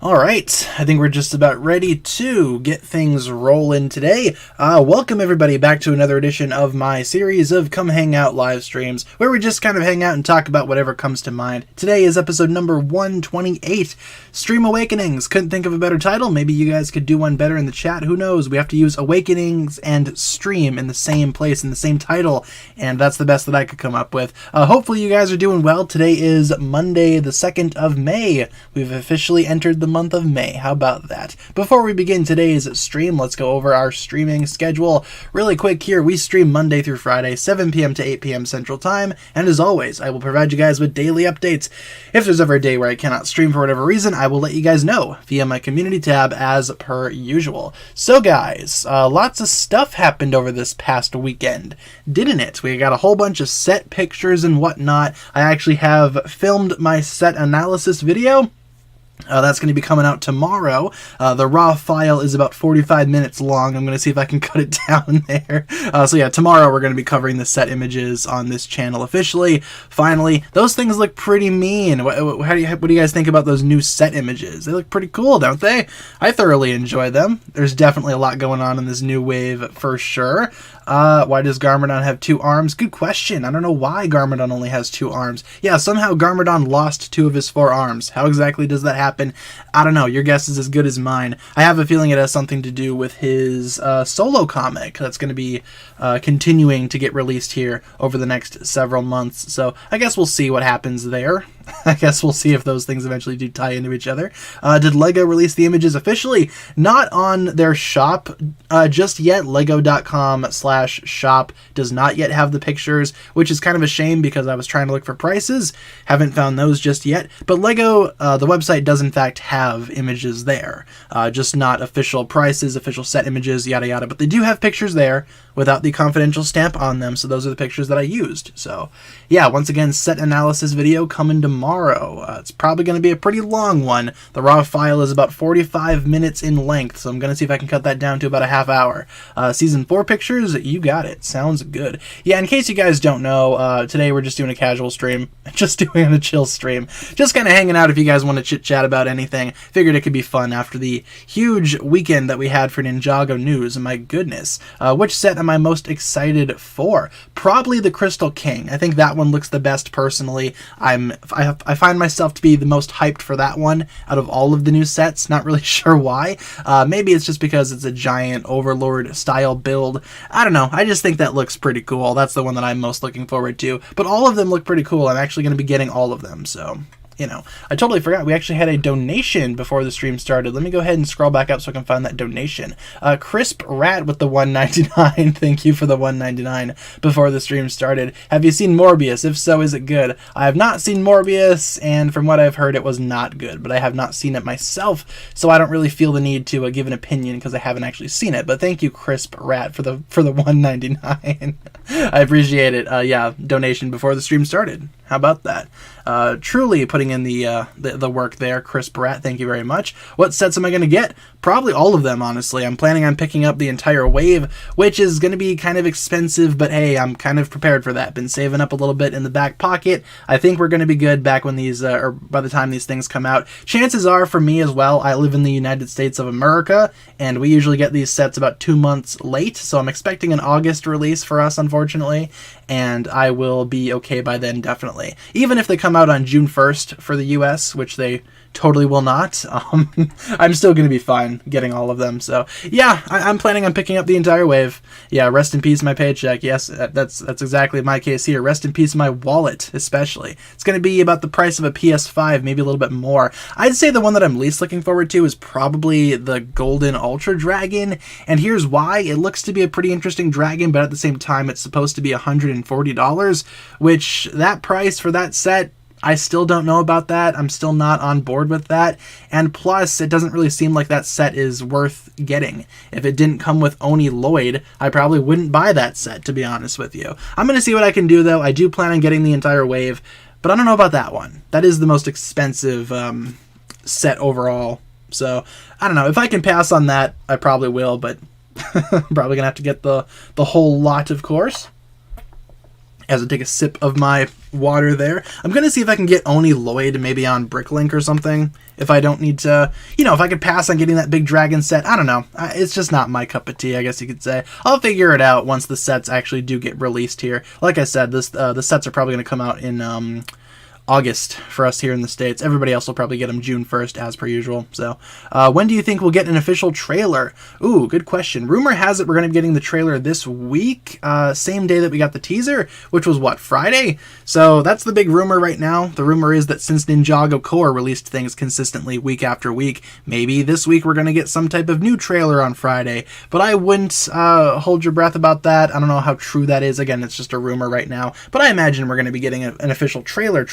Alright, I think we're just about ready to get things rolling today. Welcome everybody back to another edition of my series of Come Hang Out live streams, where we just kind of hang out and talk about whatever comes to mind. Today is episode number 128, Stream Awakenings. Couldn't think of a better title. Maybe you guys could do one better in the chat. Who knows? We have to use Awakenings and Stream in the same place, in the same title, and that's the best that I could come up with. Hopefully you guys are doing well. Today is Monday, the 2nd of May. We've officially entered the month of May. How about that? Before we begin today's stream, let's go over our streaming schedule really quick here. We stream Monday through Friday, 7 p.m. to 8 p.m. Central Time, and as always, I will provide you guys with daily updates. If there's ever a day where I cannot stream for whatever reason, I will let you guys know via my community tab as per usual. So guys, lots of stuff happened over this past weekend, didn't it? We got a whole bunch of set pictures and whatnot. I actually have filmed my set analysis video. That's going to be coming out tomorrow. The raw file is about 45 minutes long. I'm going to see if I can cut it down there. So yeah, tomorrow we're going to be covering the set images on this channel officially. Finally, those things look pretty mean. What do you guys think about those new set images? They look pretty cool, don't they? I thoroughly enjoy them. There's definitely a lot going on in this new wave for sure. Why does Garmadon have 2 arms? Good question. I don't know why Garmadon only has 2 arms. Yeah, somehow Garmadon lost 2 of his 4 arms. How exactly does that happen? I don't know. Your guess is as good as mine. I have a feeling it has something to do with his solo comic that's going to be continuing to get released here over the next several months. So I guess we'll see what happens there. I guess we'll see if those things eventually do tie into each other. Did LEGO release the images officially? Not on their shop just yet. Lego.com/shop does not yet have the pictures, which is kind of a shame because I was trying to look for prices. Haven't found those just yet. But LEGO, the website does in fact have images there. Just not official prices, official set images, yada yada. But they do have pictures there without the confidential stamp on them. So those are the pictures that I used. So yeah, once again, set analysis video coming tomorrow. It's probably going to be a pretty long one. The raw file is about 45 minutes in length, so I'm going to see if I can cut that down to about a half hour. Season 4 pictures, you got it. Sounds good. Yeah, in case you guys don't know, today we're just doing a casual stream. Just doing a chill stream. Just kind of hanging out if you guys want to chit-chat about anything. Figured it could be fun after the huge weekend that we had for Ninjago news. My goodness. Which set am I most excited for? Probably the Crystal King. I think that one looks the best personally. I find myself to be the most hyped for that one out of all of the new sets. Not really sure why. Maybe it's just because it's a giant Overlord style build. I don't know. I just think that looks pretty cool. That's the one that I'm most looking forward to. But all of them look pretty cool. I'm actually going to be getting all of them, so you know. I totally forgot we actually had a donation before the stream started. Let me go ahead and scroll back up so I can find that donation. Crisp Rat with the $1.99. Thank you for the $1.99 before the stream started. Have you seen Morbius? If so, is it good? I have not seen Morbius, and from what I've heard, it was not good, but I have not seen it myself, so I don't really feel the need to give an opinion because I haven't actually seen it. But thank you, Crisp Rat, for the $1.99. I appreciate it. Yeah, donation before the stream started. How about that? Truly putting in the work there, Chris Bratt. Thank you very much. What sets am I going to get? Probably all of them, honestly. I'm planning on picking up the entire wave, which is going to be kind of expensive, but hey, I'm kind of prepared for that. Been saving up a little bit in the back pocket. I think we're going to be good back when these, or by the time these things come out. Chances are, for me as well, I live in the United States of America, and we usually get these sets about 2 months late, so I'm expecting an August release for us, unfortunately, and I will be okay by then, definitely. Even if they come out on June 1st for the US, which they totally will not, I'm still going to be fine getting all of them. So yeah, I'm planning on picking up the entire wave. Yeah, rest in peace my paycheck. Yes, that's exactly my case here. Rest in peace my wallet, especially. It's going to be about the price of a PS5, maybe a little bit more. I'd say the one that I'm least looking forward to is probably the Golden Ultra Dragon, and here's why. It looks to be a pretty interesting dragon, but at the same time it's supposed to be $140, which that price for that set, I still don't know about that. I'm still not on board with that. And plus, it doesn't really seem like that set is worth getting. If it didn't come with Oni Lloyd, I probably wouldn't buy that set, to be honest with you. I'm going to see what I can do, though. I do plan on getting the entire wave, but I don't know about that one. That is the most expensive set overall. So, I don't know. If I can pass on that, I probably will, but I'm probably going to have to get the whole lot, of course. As I take a sip of my water there. I'm going to see if I can get Oni Lloyd maybe on Bricklink or something. If I don't need to, if I could pass on getting that big dragon set. I don't know. It's just not my cup of tea, I guess you could say. I'll figure it out once the sets actually do get released here. Like I said, the sets are probably going to come out in August for us here in the States. Everybody else will probably get them June 1st as per usual. So when do you think we'll get an official trailer? Ooh, good question. Rumor has it we're going to be getting the trailer this week, same day that we got the teaser, which was what, Friday? So that's the big rumor right now. The rumor is that since Ninjago Core released things consistently week after week, maybe this week we're going to get some type of new trailer on Friday. But I wouldn't hold your breath about that. I don't know how true that is. Again, it's just a rumor right now. But I imagine we're going to be getting an official trailer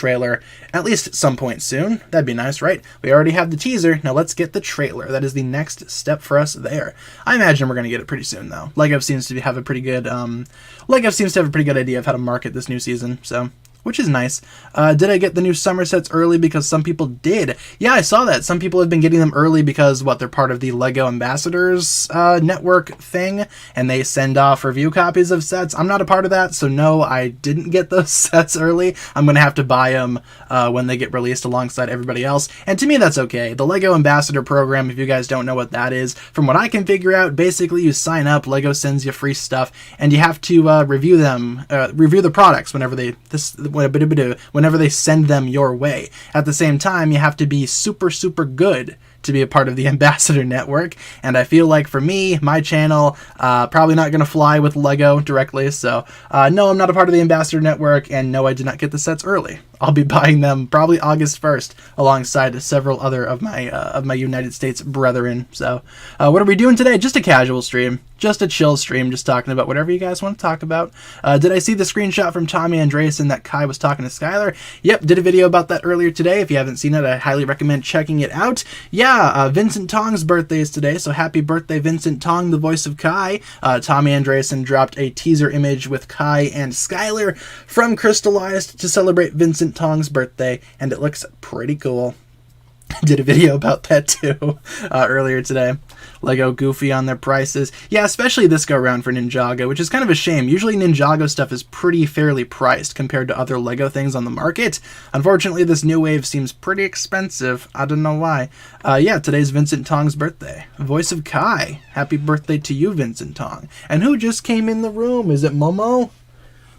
at least at some point soon. That'd be nice, right? We already have the teaser. Now let's get the trailer. That is the next step for us there. I imagine we're going to get it pretty soon, though. LEGO seems to have a pretty good idea of how to market this new season, so which is nice. Did I get the new summer sets early? Because some people did. Yeah, I saw that. Some people have been getting them early because, they're part of the LEGO Ambassadors network thing, and they send off review copies of sets. I'm not a part of that, so no, I didn't get those sets early. I'm going to have to buy them when they get released alongside everybody else, and to me, that's okay. The LEGO Ambassador program, if you guys don't know what that is, from what I can figure out, basically you sign up, LEGO sends you free stuff, and you have to review the products whenever they send them your way. At the same time, you have to be super, super good to be a part of the Ambassador Network, and I feel like for me, my channel, probably not going to fly with LEGO directly, so no, I'm not a part of the Ambassador Network, and no, I did not get the sets early. I'll be buying them probably August 1st, alongside several other of my United States brethren. So, what are we doing today? Just a casual stream. Just a chill stream, just talking about whatever you guys want to talk about. Did I see the screenshot from Tommy Andreasen that Kai was talking to Skylar? Yep, did a video about that earlier today. If you haven't seen it, I highly recommend checking it out. Yeah, Vincent Tong's birthday is today, so happy birthday, Vincent Tong, the voice of Kai. Tommy Andreasen dropped a teaser image with Kai and Skylar from Crystallized to celebrate Vincent Tong's birthday, and it looks pretty cool. Did a video about that too earlier today. LEGO goofy on their prices. Yeah, especially this go around for Ninjago, which is kind of a shame. Usually Ninjago stuff is pretty fairly priced compared to other LEGO things on the market. Unfortunately, this new wave seems pretty expensive. I don't know why. Yeah, today's Vincent Tong's birthday. Voice of Kai. Happy birthday to you, Vincent Tong. And who just came in the room? Is it Momo?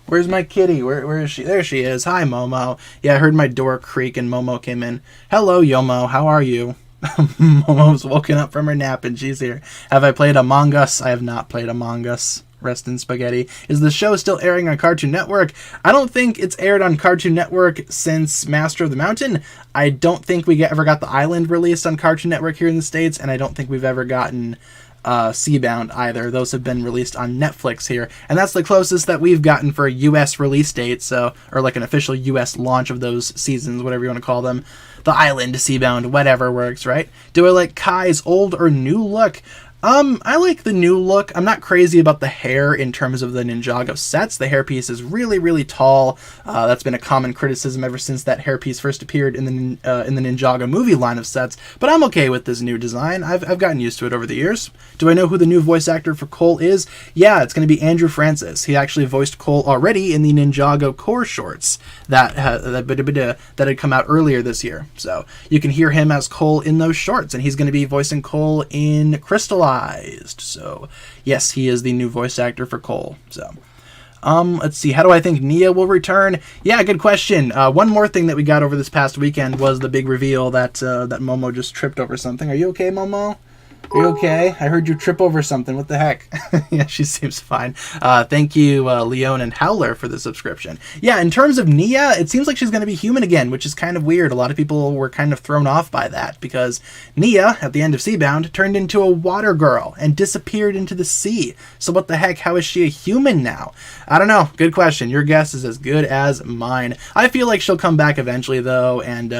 Where's my kitty? Where is she? There she is. Hi, Momo. Yeah, I heard my door creak and Momo came in. Hello, Yomo. How are you? Momo's woken up from her nap and she's here. Have I played Among Us? I have not played Among Us. Rest in spaghetti. Is the show still airing on Cartoon Network? I don't think it's aired on Cartoon Network since Master of the Mountain. I don't think we ever got The Island released on Cartoon Network here in the States, and I don't think we've ever gotten Seabound either. Those have been released on Netflix here, and that's the closest that we've gotten for a US release date, so, or like an official US launch of those seasons, whatever you want to call them. The Island, Seabound, whatever works, right? Do I like Kai's old or new look? I like the new look. I'm not crazy about the hair in terms of the Ninjago sets. The hairpiece is really, really tall. That's been a common criticism ever since that hairpiece first appeared in the Ninjago movie line of sets. But I'm okay with this new design. I've gotten used to it over the years. Do I know who the new voice actor for Cole is? Yeah, it's going to be Andrew Francis. He actually voiced Cole already in the Ninjago Core shorts that had come out earlier this year. So you can hear him as Cole in those shorts, and he's going to be voicing Cole in Crystallized. So yes, he is the new voice actor for Cole. So let's see, how do I think Nia will return? Yeah, good question. One more thing that we got over this past weekend was the big reveal that that Momo just tripped over something. Are you okay, Momo? Are you okay? I heard you trip over something. What the heck? Yeah, she seems fine. Thank you, Leon and Howler, for the subscription. Yeah, in terms of Nia, it seems like she's going to be human again, which is kind of weird. A lot of people were kind of thrown off by that because Nia, at the end of Seabound, turned into a water girl and disappeared into the sea. So what the heck? How is she a human now? I don't know. Good question. Your guess is as good as mine. I feel like she'll come back eventually, though, and,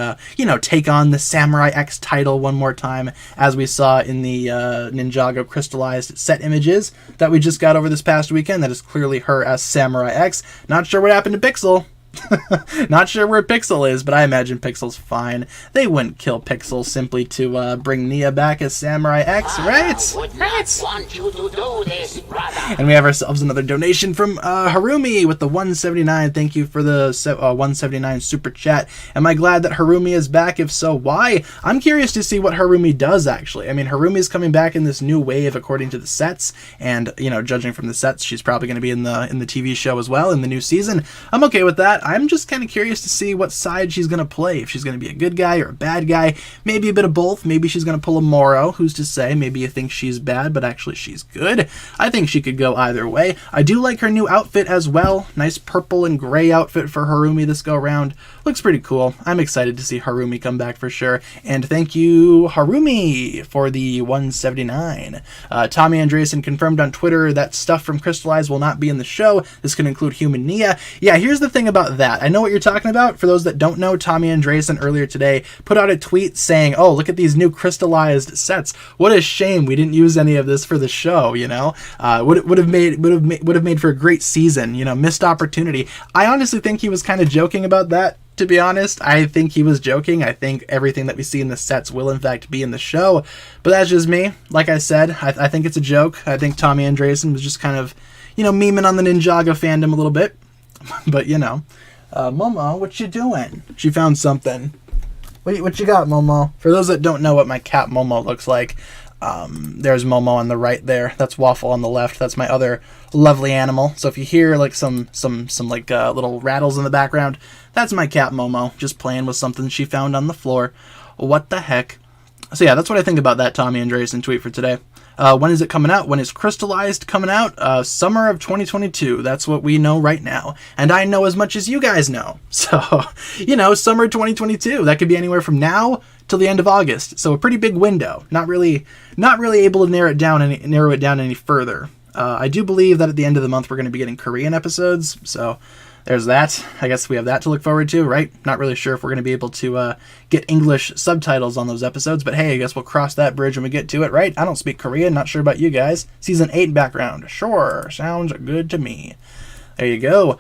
take on the Samurai X title one more time, as we saw in the Ninjago Crystallized set images that we just got over this past weekend. That is clearly her as Samurai X. Not sure what happened to Pixel. Not sure where Pixel is, but I imagine Pixel's fine. They wouldn't kill Pixel simply to bring Nia back as Samurai X, right? Want you to do this, and we have ourselves another donation from Harumi with the 179. Thank you for the 179 super chat. Am I glad that Harumi is back? If so, why? I'm curious to see what Harumi does, actually. I mean, Harumi is coming back in this new wave according to the sets, and, judging from the sets, she's probably going to be in the TV show as well in the new season. I'm okay with that. I'm just kind of curious to see what side she's going to play. If she's going to be a good guy or a bad guy. Maybe a bit of both. Maybe she's going to pull a Moro. Who's to say? Maybe you think she's bad, but actually she's good. I think she could go either way. I do like her new outfit as well. Nice purple and gray outfit for Harumi this go round. Looks pretty cool. I'm excited to see Harumi come back for sure. And thank you, Harumi, for the 179. Tommy Andreessen confirmed on Twitter that stuff from Crystallized will not be in the show. This could include Human Nia. Yeah, here's the thing about that. I know what you're talking about. For those that don't know, Tommy Andreessen earlier today put out a tweet saying, "Oh, look at these new crystallized sets. What a shame we didn't use any of this for the show." Would have made for a great season. Missed opportunity. I honestly think he was kind of joking about that. To be honest, I think he was joking. I think everything that we see in the sets will in fact be in the show. But that's just me. Like I said, I think it's a joke. I think Tommy Andreessen was just kind of, memeing on the Ninjago fandom a little bit. But, Momo, what you doing? She found something. What you got, Momo? For those that don't know what my cat Momo looks like, there's Momo on the right there. That's Waffle on the left. That's my other lovely animal. So if you hear like some little rattles in the background, that's my cat Momo just playing with something she found on the floor. What the heck? So yeah, that's what I think about that Tommy Andreessen tweet for today. When is it coming out? When is Crystallized coming out? Summer of 2022. That's what we know right now. And I know as much as you guys know. So, summer 2022. That could be anywhere from now till the end of August. So a pretty big window. Not really able to narrow it down any further. I do believe that at the end of the month we're going to be getting Korean episodes. So there's that. I guess we have that to look forward to, right? Not really sure if we're going to be able to get English subtitles on those episodes, but hey, I guess we'll cross that bridge when we get to it, right? I don't speak Korean, not sure about you guys. Season 8 background. Sure, sounds good to me. There you go.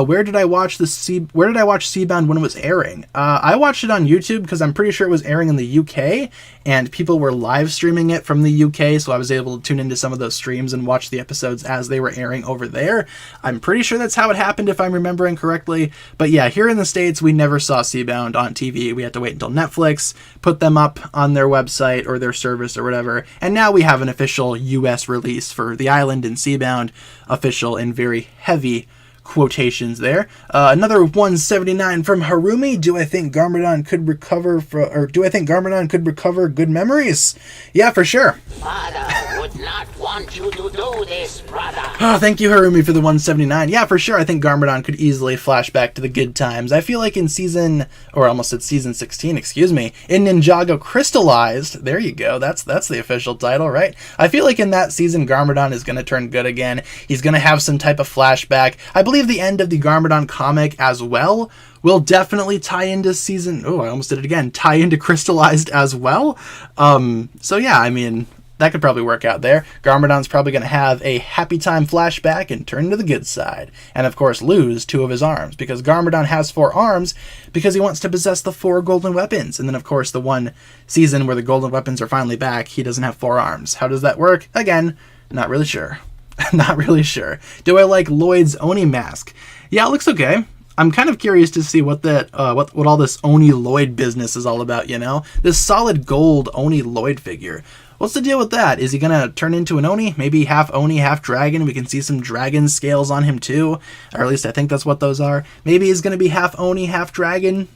Where did I watch Seabound when it was airing? I watched it on YouTube because I'm pretty sure it was airing in the UK, and people were live streaming it from the UK, so I was able to tune into some of those streams and watch the episodes as they were airing over there. I'm pretty sure that's how it happened, if I'm remembering correctly. But yeah, here in the States, we never saw Seabound on TV. We had to wait until Netflix put them up on their website or their service or whatever, and now we have an official US release for the island and Seabound, official and very heavy quotations there. Another 179 from Harumi. Do I think Garmadon could recover good memories? Yeah, for sure. Father would not want you to do this, brother. Oh, thank you, Harumi, for the 179. Yeah, for sure. I think Garmadon could easily flash back to the good times. I feel like in season 16, in Ninjago Crystallized, there you go. That's the official title, right? I feel like in that season, Garmadon is going to turn good again. He's going to have some type of flashback. I believe the end of the Garmadon comic as well will definitely tie into tie into Crystallized as well. So yeah, I mean, that could probably work out there. Garmadon's probably going to have a happy time flashback and turn to the good side. And of course lose 2 of his arms, because Garmadon has 4 arms because he wants to possess the 4 golden weapons. And then of course the one season where the golden weapons are finally back, he doesn't have 4 arms. How does that work? Again, not really sure. Not really sure. Do I like Lloyd's Oni mask? Yeah, it looks okay. I'm kind of curious to see what all this Oni Lloyd business is all about, This solid gold Oni Lloyd figure. What's the deal with that? Is he going to turn into an Oni? Maybe half Oni, half dragon? We can see some dragon scales on him too. Or at least I think that's what those are. Maybe he's going to be half Oni, half dragon.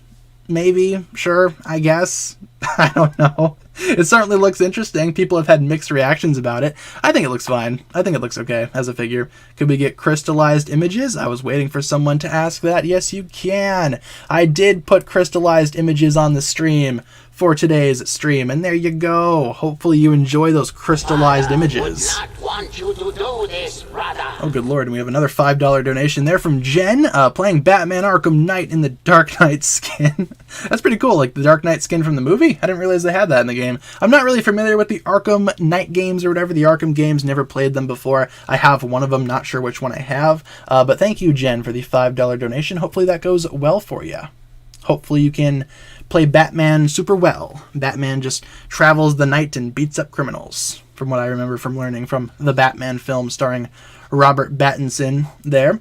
maybe, sure, I guess. I don't know. It certainly looks interesting. People have had mixed reactions about it. I think it looks fine. I think it looks okay as a figure. Could we get crystallized images? I was waiting for someone to ask that. Yes, you can. I did put crystallized images on the stream for today's stream, and there you go. Hopefully you enjoy those crystallized images. Want you to do this, brother. Oh, good lord, and we have another $5 donation there from Jen, playing Batman Arkham Knight in the Dark Knight skin. That's pretty cool, like the Dark Knight skin from the movie. I didn't realize they had that in the game. I'm not really familiar with the Arkham Knight games or whatever, the Arkham games, never played them before. I have one of them, not sure which one I have, but thank you, Jen, for the $5 donation. Hopefully that goes well for you. Hopefully you can play Batman super well. Batman just travels the night and beats up criminals, from what I remember from learning from the Batman film starring Robert Pattinson there.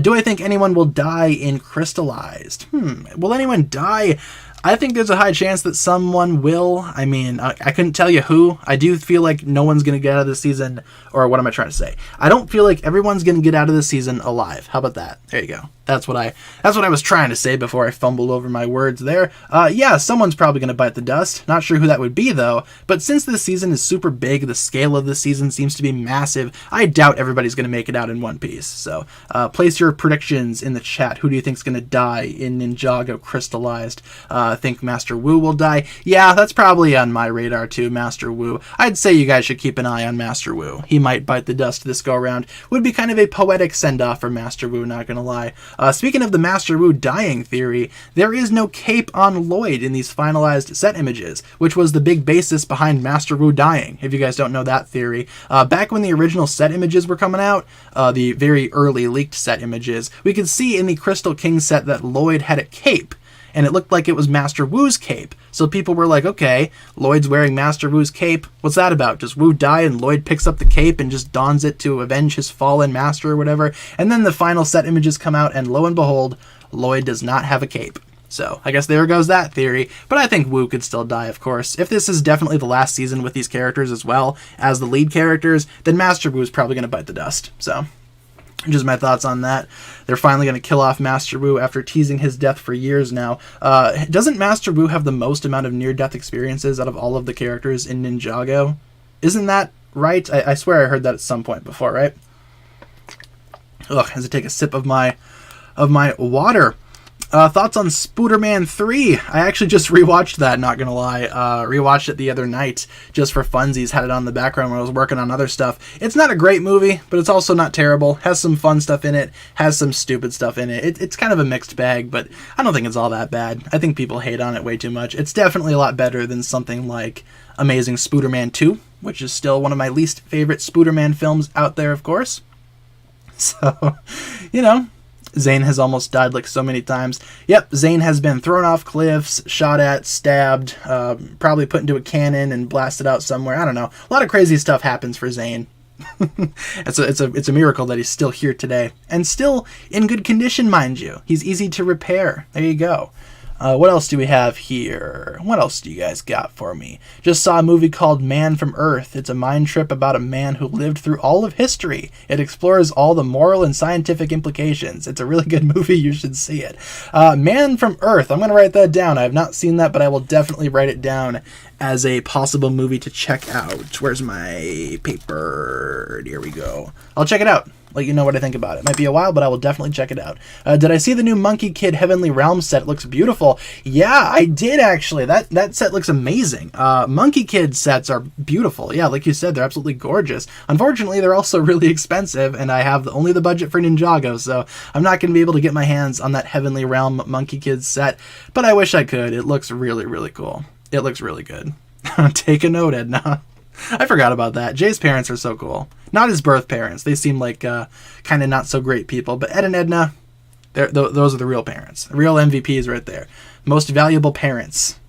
Do I think anyone will die in Crystallized? Will anyone die? I think there's a high chance that someone will. I mean, I couldn't tell you who. I do feel like no one's going to get out of the season, or what am I trying to say? I don't feel like everyone's going to get out of the season alive. How about that? There you go. That's what I was trying to say before I fumbled over my words there. Yeah, someone's probably going to bite the dust. Not sure who that would be, though. But since this season is super big, the scale of the season seems to be massive, I doubt everybody's going to make it out in one piece. So, place your predictions in the chat. Who do you think is going to die in Ninjago Crystallized? I think Master Wu will die. Yeah, that's probably on my radar, too, Master Wu. I'd say you guys should keep an eye on Master Wu. He might bite the dust this go-around. Would be kind of a poetic send-off for Master Wu, not going to lie. Speaking of the Master Wu dying theory, there is no cape on Lloyd in these finalized set images, which was the big basis behind Master Wu dying, if you guys don't know that theory. Back when the original set images were coming out, the very early leaked set images, we could see in the Crystal King set that Lloyd had a cape, and it looked like it was Master Wu's cape. So people were like, okay, Lloyd's wearing Master Wu's cape. What's that about? Does Wu die and Lloyd picks up the cape and just dons it to avenge his fallen master or whatever? And then the final set images come out, and lo and behold, Lloyd does not have a cape. So I guess there goes that theory. But I think Wu could still die, of course. If this is definitely the last season with these characters as well as the lead characters, then Master Wu is probably going to bite the dust. So just my thoughts on that. They're finally going to kill off Master Wu after teasing his death for years now. Doesn't Master Wu have the most amount of near-death experiences out of all of the characters in Ninjago? Isn't that right? I swear I heard that at some point before, right? Ugh, as I take a sip of my water. Thoughts on Spooderman 3? I actually just rewatched that, not gonna lie. Rewatched it the other night, just for funsies, had it on the background when I was working on other stuff. It's not a great movie, but it's also not terrible. Has some fun stuff in it, has some stupid stuff in it. It's kind of a mixed bag, but I don't think it's all that bad. I think people hate on it way too much. It's definitely a lot better than something like Amazing Spooderman 2, which is still one of my least favorite Spooderman films out there, of course. So, you know, Zane has almost died like so many times. Yep, Zane has been thrown off cliffs, shot at, stabbed, probably put into a cannon and blasted out somewhere. I don't know. A lot of crazy stuff happens for Zane. It's a miracle that he's still here today. And still in good condition, mind you. He's easy to repair. There you go. What else do we have here? What else do you guys got for me? Just saw a movie called Man from Earth. It's a mind trip about a man who lived through all of history. It explores all the moral and scientific implications. It's a really good movie. You should see it. Man from Earth. I'm going to write that down. I have not seen that, but I will definitely write it down as a possible movie to check out. Where's my paper? Here we go. I'll check it out. Let you know what I think about it. Might be a while, but I will definitely check it out. Did I see the new Monkey Kid Heavenly Realms set? It looks beautiful. Yeah, I did actually. That set looks amazing. Monkey Kid sets are beautiful. Yeah, like you said, they're absolutely gorgeous. Unfortunately, they're also really expensive, and I have only the budget for Ninjago, so I'm not going to be able to get my hands on that Heavenly Realm Monkey Kid set, but I wish I could. It looks really, really cool. It looks really good. Take a note, Edna. I forgot about that. Jay's parents are so cool. Not his birth parents. They seem like kind of not so great people. But Ed and Edna, those are the real parents. The real MVPs right there. Most valuable parents.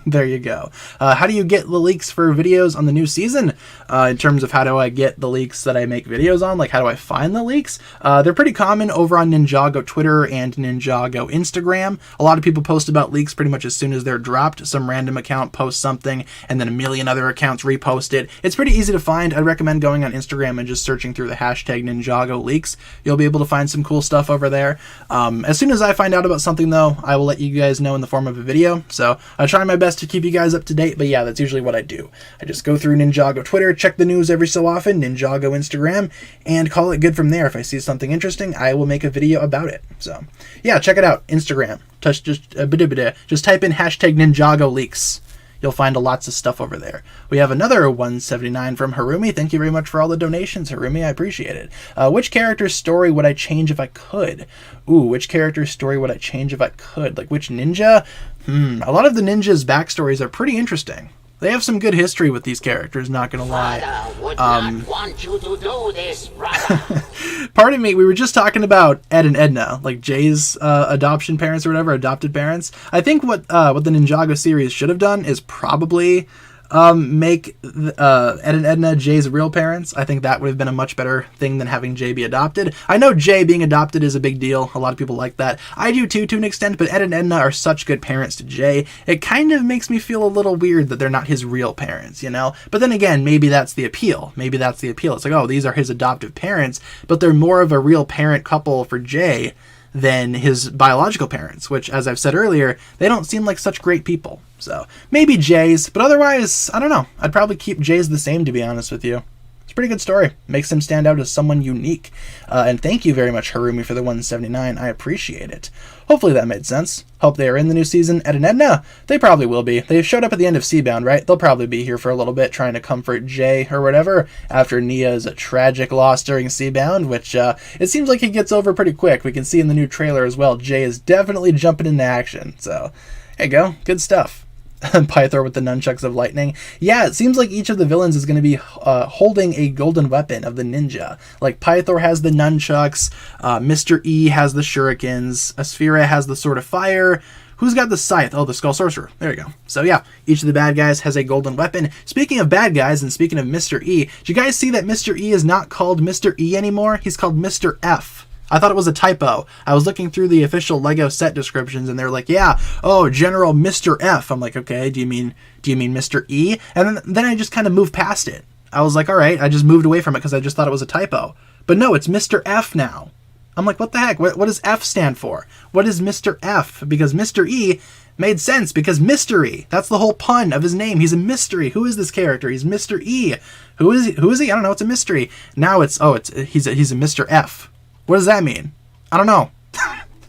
There you go. How do you get the leaks for videos on the new season? In terms of how do I get the leaks that I make videos on? Like, how do I find the leaks? They're pretty common over on Ninjago Twitter and Ninjago Instagram. A lot of people post about leaks pretty much as soon as they're dropped. Some random account posts something, and then a million other accounts repost it. It's pretty easy to find. I'd recommend going on Instagram and just searching through the hashtag Ninjago leaks. You'll be able to find some cool stuff over there. As soon as I find out about something, though, I will let you guys know in the form of a video. So I try my best to keep you guys up to date, but yeah, that's usually what I do. I just go through Ninjago Twitter, check the news every so often, Ninjago Instagram, and call it good from there. If I see something interesting, I will make a video about it. So yeah, check it out. Instagram. Just type in hashtag Ninjago leaks. You'll find lots of stuff over there. We have another 179 from Harumi. Thank you very much for all the donations, Harumi. I appreciate it. Which character's story would I change if I could? Ooh, which character's story would I change if I could? Like, which ninja? A lot of the ninjas' backstories are pretty interesting. They have some good history with these characters, not gonna lie. Father would not want you to do this, brother. Pardon me, we were just talking about Ed and Edna, like Jay's adoption parents or whatever, adopted parents. I think what the Ninjago series should have done is probably make Ed and Edna Jay's real parents. I think that would have been a much better thing than having Jay be adopted. I know Jay being adopted is a big deal. A lot of people like that. I do too, to an extent, but Ed and Edna are such good parents to Jay. It kind of makes me feel a little weird that they're not his real parents, you know? But then again, maybe that's the appeal. It's like, oh, these are his adoptive parents, but they're more of a real parent couple for Jay than his biological parents, which, as I've said earlier, they don't seem like such great people. So maybe Jay's, but otherwise, I don't know. I'd probably keep Jay's the same, to be honest with you. It's a pretty good story. Makes him stand out as someone unique. And thank you very much, Harumi, for the 179. I appreciate it. Hopefully that made sense. Hope they are in the new season. Ed and Edna, they probably will be. They showed up at the end of Seabound, right? They'll probably be here for a little bit trying to comfort Jay or whatever after Nia's tragic loss during Seabound, which it seems like he gets over pretty quick. We can see in the new trailer as well. Jay is definitely jumping into action. So there you go. Good stuff. Pythor with the nunchucks of lightning. Yeah, it seems like each of the villains is going to be holding a golden weapon of the ninja. Like Pythor has the nunchucks, Mr. E has the shurikens, Asphira has the sword of fire. Who's got the scythe? Oh, the skull sorcerer. There you go. So yeah, each of the bad guys has a golden weapon. Speaking of bad guys and speaking of Mr. E, did you guys see that Mr. E is not called Mr. E anymore? He's called Mr. F. I thought it was a typo. I was looking through the official LEGO set descriptions and they're like, yeah, oh, General Mr. F. I'm like, okay, do you mean Mr. E? And then I just kind of moved past it. I was like, all right, I just moved away from it because I just thought it was a typo. But no, it's Mr. F now. I'm like, what the heck? What does F stand for? What is Mr. F? Because Mr. E made sense because mystery. That's the whole pun of his name. He's a mystery. Who is this character? He's Mr. E. Who is he? I don't know. It's a mystery. Now he's a Mr. F. What does that mean? I don't know.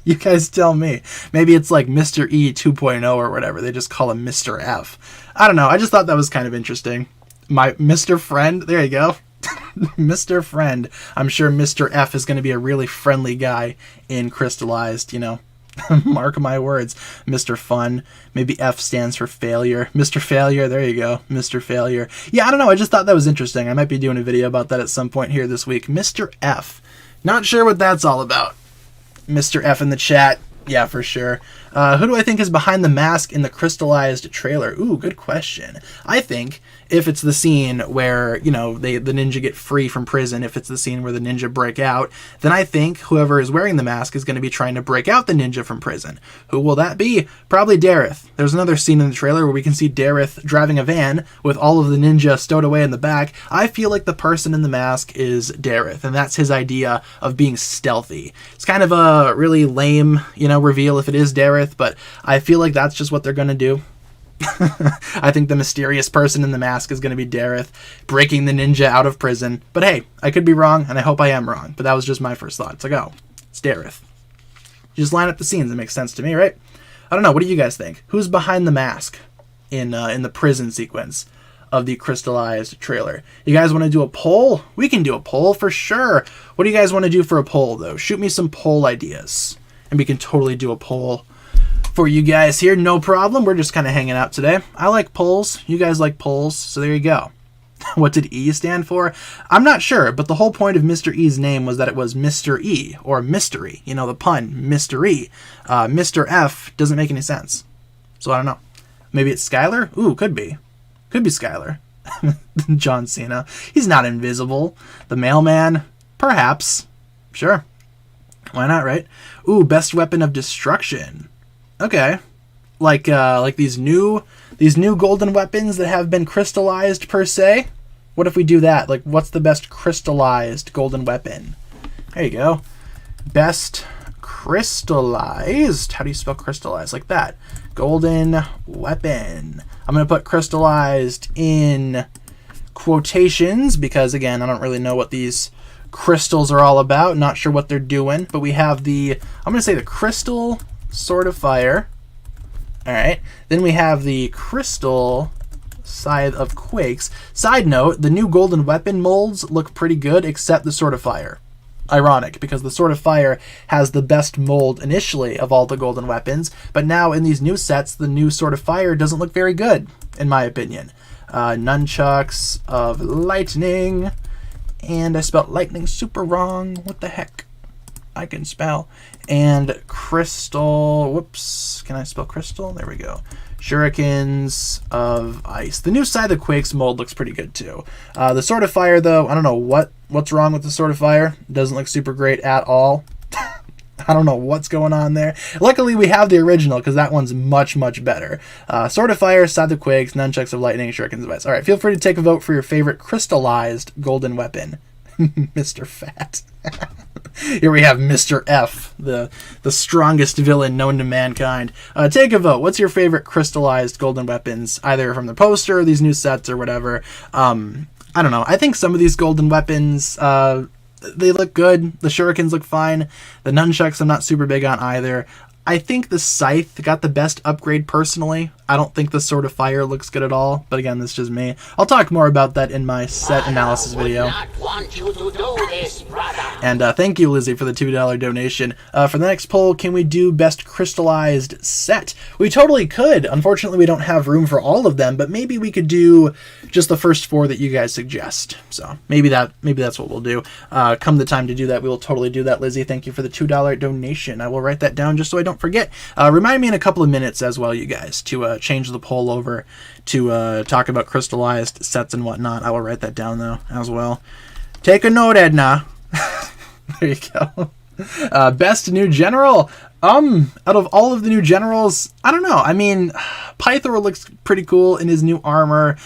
You guys tell me. Maybe it's like Mr. E 2.0 or whatever. They just call him Mr. F. I don't know. I just thought that was kind of interesting. My Mr. Friend. There you go. Mr. Friend. I'm sure Mr. F is going to be a really friendly guy in Crystallized, you know. Mark my words. Mr. Fun. Maybe F stands for failure. Mr. Failure. There you go. Mr. Failure. Yeah, I don't know. I just thought that was interesting. I might be doing a video about that at some point here this week. Mr. F. Not sure what that's all about. Mr. F in the chat. Yeah, for sure. Who do I think is behind the mask in the Crystallized trailer? Ooh, good question. I think if it's the scene where, you know, the ninja get free from prison, if it's the scene where the ninja break out, then I think whoever is wearing the mask is going to be trying to break out the ninja from prison. Who will that be? Probably Dareth. There's another scene in the trailer where we can see Dareth driving a van with all of the ninja stowed away in the back. I feel like the person in the mask is Dareth, and that's his idea of being stealthy. It's kind of a really lame, you know, reveal if it is Dareth, but I feel like that's just what they're going to do. I think the mysterious person in the mask is going to be Dareth, breaking the ninja out of prison. But hey, I could be wrong, and I hope I am wrong. But that was just my first thought. It's like, oh, it's Dareth. You just line up the scenes. It makes sense to me, right? I don't know. What do you guys think? Who's behind the mask in the prison sequence of the Crystallized trailer? You guys want to do a poll? We can do a poll for sure. What do you guys want to do for a poll, though? Shoot me some poll ideas, and we can totally do a poll for you guys here, no problem. We're just kind of hanging out today. I like polls. You guys like polls, so there you go. What did E stand for? I'm not sure, but the whole point of Mr. E's name was that it was Mr. E, or mystery. You know, the pun, mystery. Mr. F doesn't make any sense. So I don't know. Maybe it's Skylar? Ooh, could be. Could be Skylar. John Cena. He's not invisible. The mailman? Perhaps. Sure. Why not, right? Ooh, best weapon of destruction. Okay. Like these new golden weapons that have been crystallized per se. What if we do that? Like, what's the best crystallized golden weapon? There you go. Best crystallized. How do you spell crystallized? Like that. Golden weapon. I'm going to put crystallized in quotations because, again, I don't really know what these crystals are all about. Not sure what they're doing. But we have the, I'm going to say the crystal sword of fire. All right. Then we have the crystal scythe of quakes. Side note, the new golden weapon molds look pretty good except the sword of fire. Ironic, because the sword of fire has the best mold initially of all the golden weapons, but now in these new sets, the new sword of fire doesn't look very good, in my opinion. Nunchucks of lightning, and I spelled lightning super wrong. What the heck? I can spell. And crystal, whoops, can I spell crystal? There we go. Shurikens of ice. The new Scythe of Quakes mold looks pretty good too. The Sword of Fire, though, I don't know what's wrong with the Sword of Fire. It doesn't look super great at all. I don't know what's going on there. Luckily, we have the original because that one's much, much better. Sword of Fire, Scythe of Quakes, Nunchucks of Lightning, Shurikens of Ice. All right, feel free to take a vote for your favorite crystallized golden weapon. Mr. Fat. Here we have Mr. F, the strongest villain known to mankind. Take a vote. What's your favorite crystallized golden weapons, either from the poster or these new sets or whatever? I don't know. I think some of these golden weapons, they look good. The shurikens look fine. The nunchucks I'm not super big on either. I think the scythe got the best upgrade personally. I don't think the Sword of Fire looks good at all, but again, this is just me. I'll talk more about that in my set analysis video. And thank you, Lizzie, for the $2 donation. For the next poll, can we do best crystallized set? We totally could. Unfortunately, we don't have room for all of them, but maybe we could do just the first 4 that you guys suggest. So maybe that's what we'll do. Come the time to do that, we will totally do that, Lizzie. Thank you for the $2 donation. I will write that down just so I don't forget. Remind me in a couple of minutes as well, you guys, to change the poll over to talk about crystallized sets and whatnot. I will write that down, though, as well. Take a note, Edna. There you go. Best new general. Out of all of the new generals, I don't know. I mean, Pythor looks pretty cool in his new armor.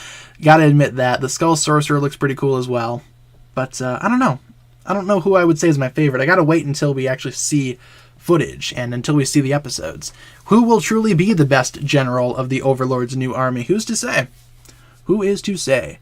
Gotta admit that. The Skull Sorcerer looks pretty cool as well. But I don't know. I don't know who I would say is my favorite. I gotta wait until we actually see footage and until we see the episodes. Who will truly be the best general of the Overlord's new army? Who's to say? Who is to say?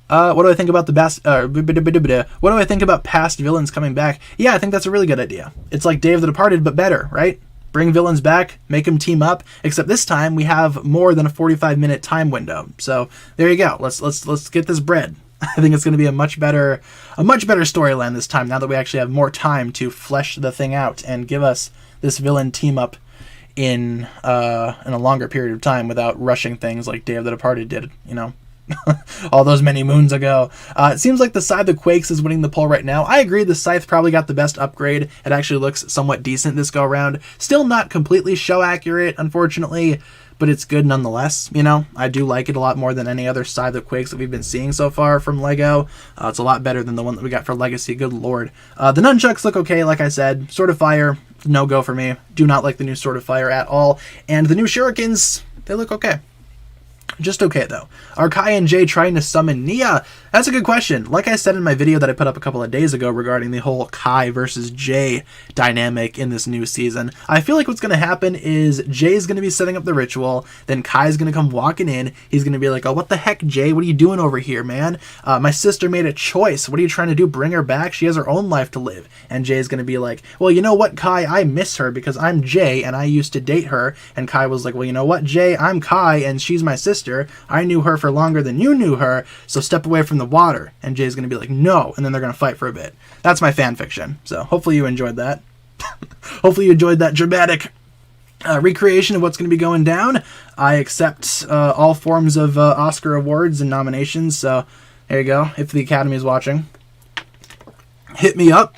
What do I think about the best? What do I think about past villains coming back? Yeah, I think that's a really good idea. It's like Day of the Departed, but better, right? Bring villains back, make them team up. Except this time we have more than a 45-minute time window. So there you go. Let's get this bread. I think it's going to be a much better storyline this time. Now that we actually have more time to flesh the thing out and give us this villain team up in a longer period of time without rushing things like Day of the Departed did. You know. All those many moons ago. It seems like the Scythe of Quakes is winning the poll right now. I agree, the Scythe probably got the best upgrade. It actually looks somewhat decent this go around. Still not completely show accurate, unfortunately, but it's good nonetheless. You know, I do like it a lot more than any other Scythe of Quakes that we've been seeing so far from LEGO. It's a lot better than the one that we got for Legacy, good lord. The nunchucks look okay, like I said. Sword of Fire, no go for me. Do not like the new Sword of Fire at all. And the new shurikens, they look okay. Just okay, though. Are Kai and Jay trying to summon Nia? That's a good question. Like I said in my video that I put up a couple of days ago regarding the whole Kai versus Jay dynamic in this new season, I feel like what's going to happen is Jay's going to be setting up the ritual, then Kai's going to come walking in, he's going to be like, oh, what the heck, Jay? What are you doing over here, man? My sister made a choice. What are you trying to do? Bring her back? She has her own life to live. And Jay's going to be like, well, you know what, Kai? I miss her because I'm Jay and I used to date her. And Kai was like, well, you know what, Jay? I'm Kai and she's my sister. I knew her for longer than you knew her, so step away from the water. And Jay's going to be like, no, and then they're going to fight for a bit. That's my fan fiction, so hopefully you enjoyed that. Hopefully you enjoyed that dramatic recreation of what's going to be going down. I accept all forms of Oscar awards and nominations, so there you go. If the Academy is watching, hit me up.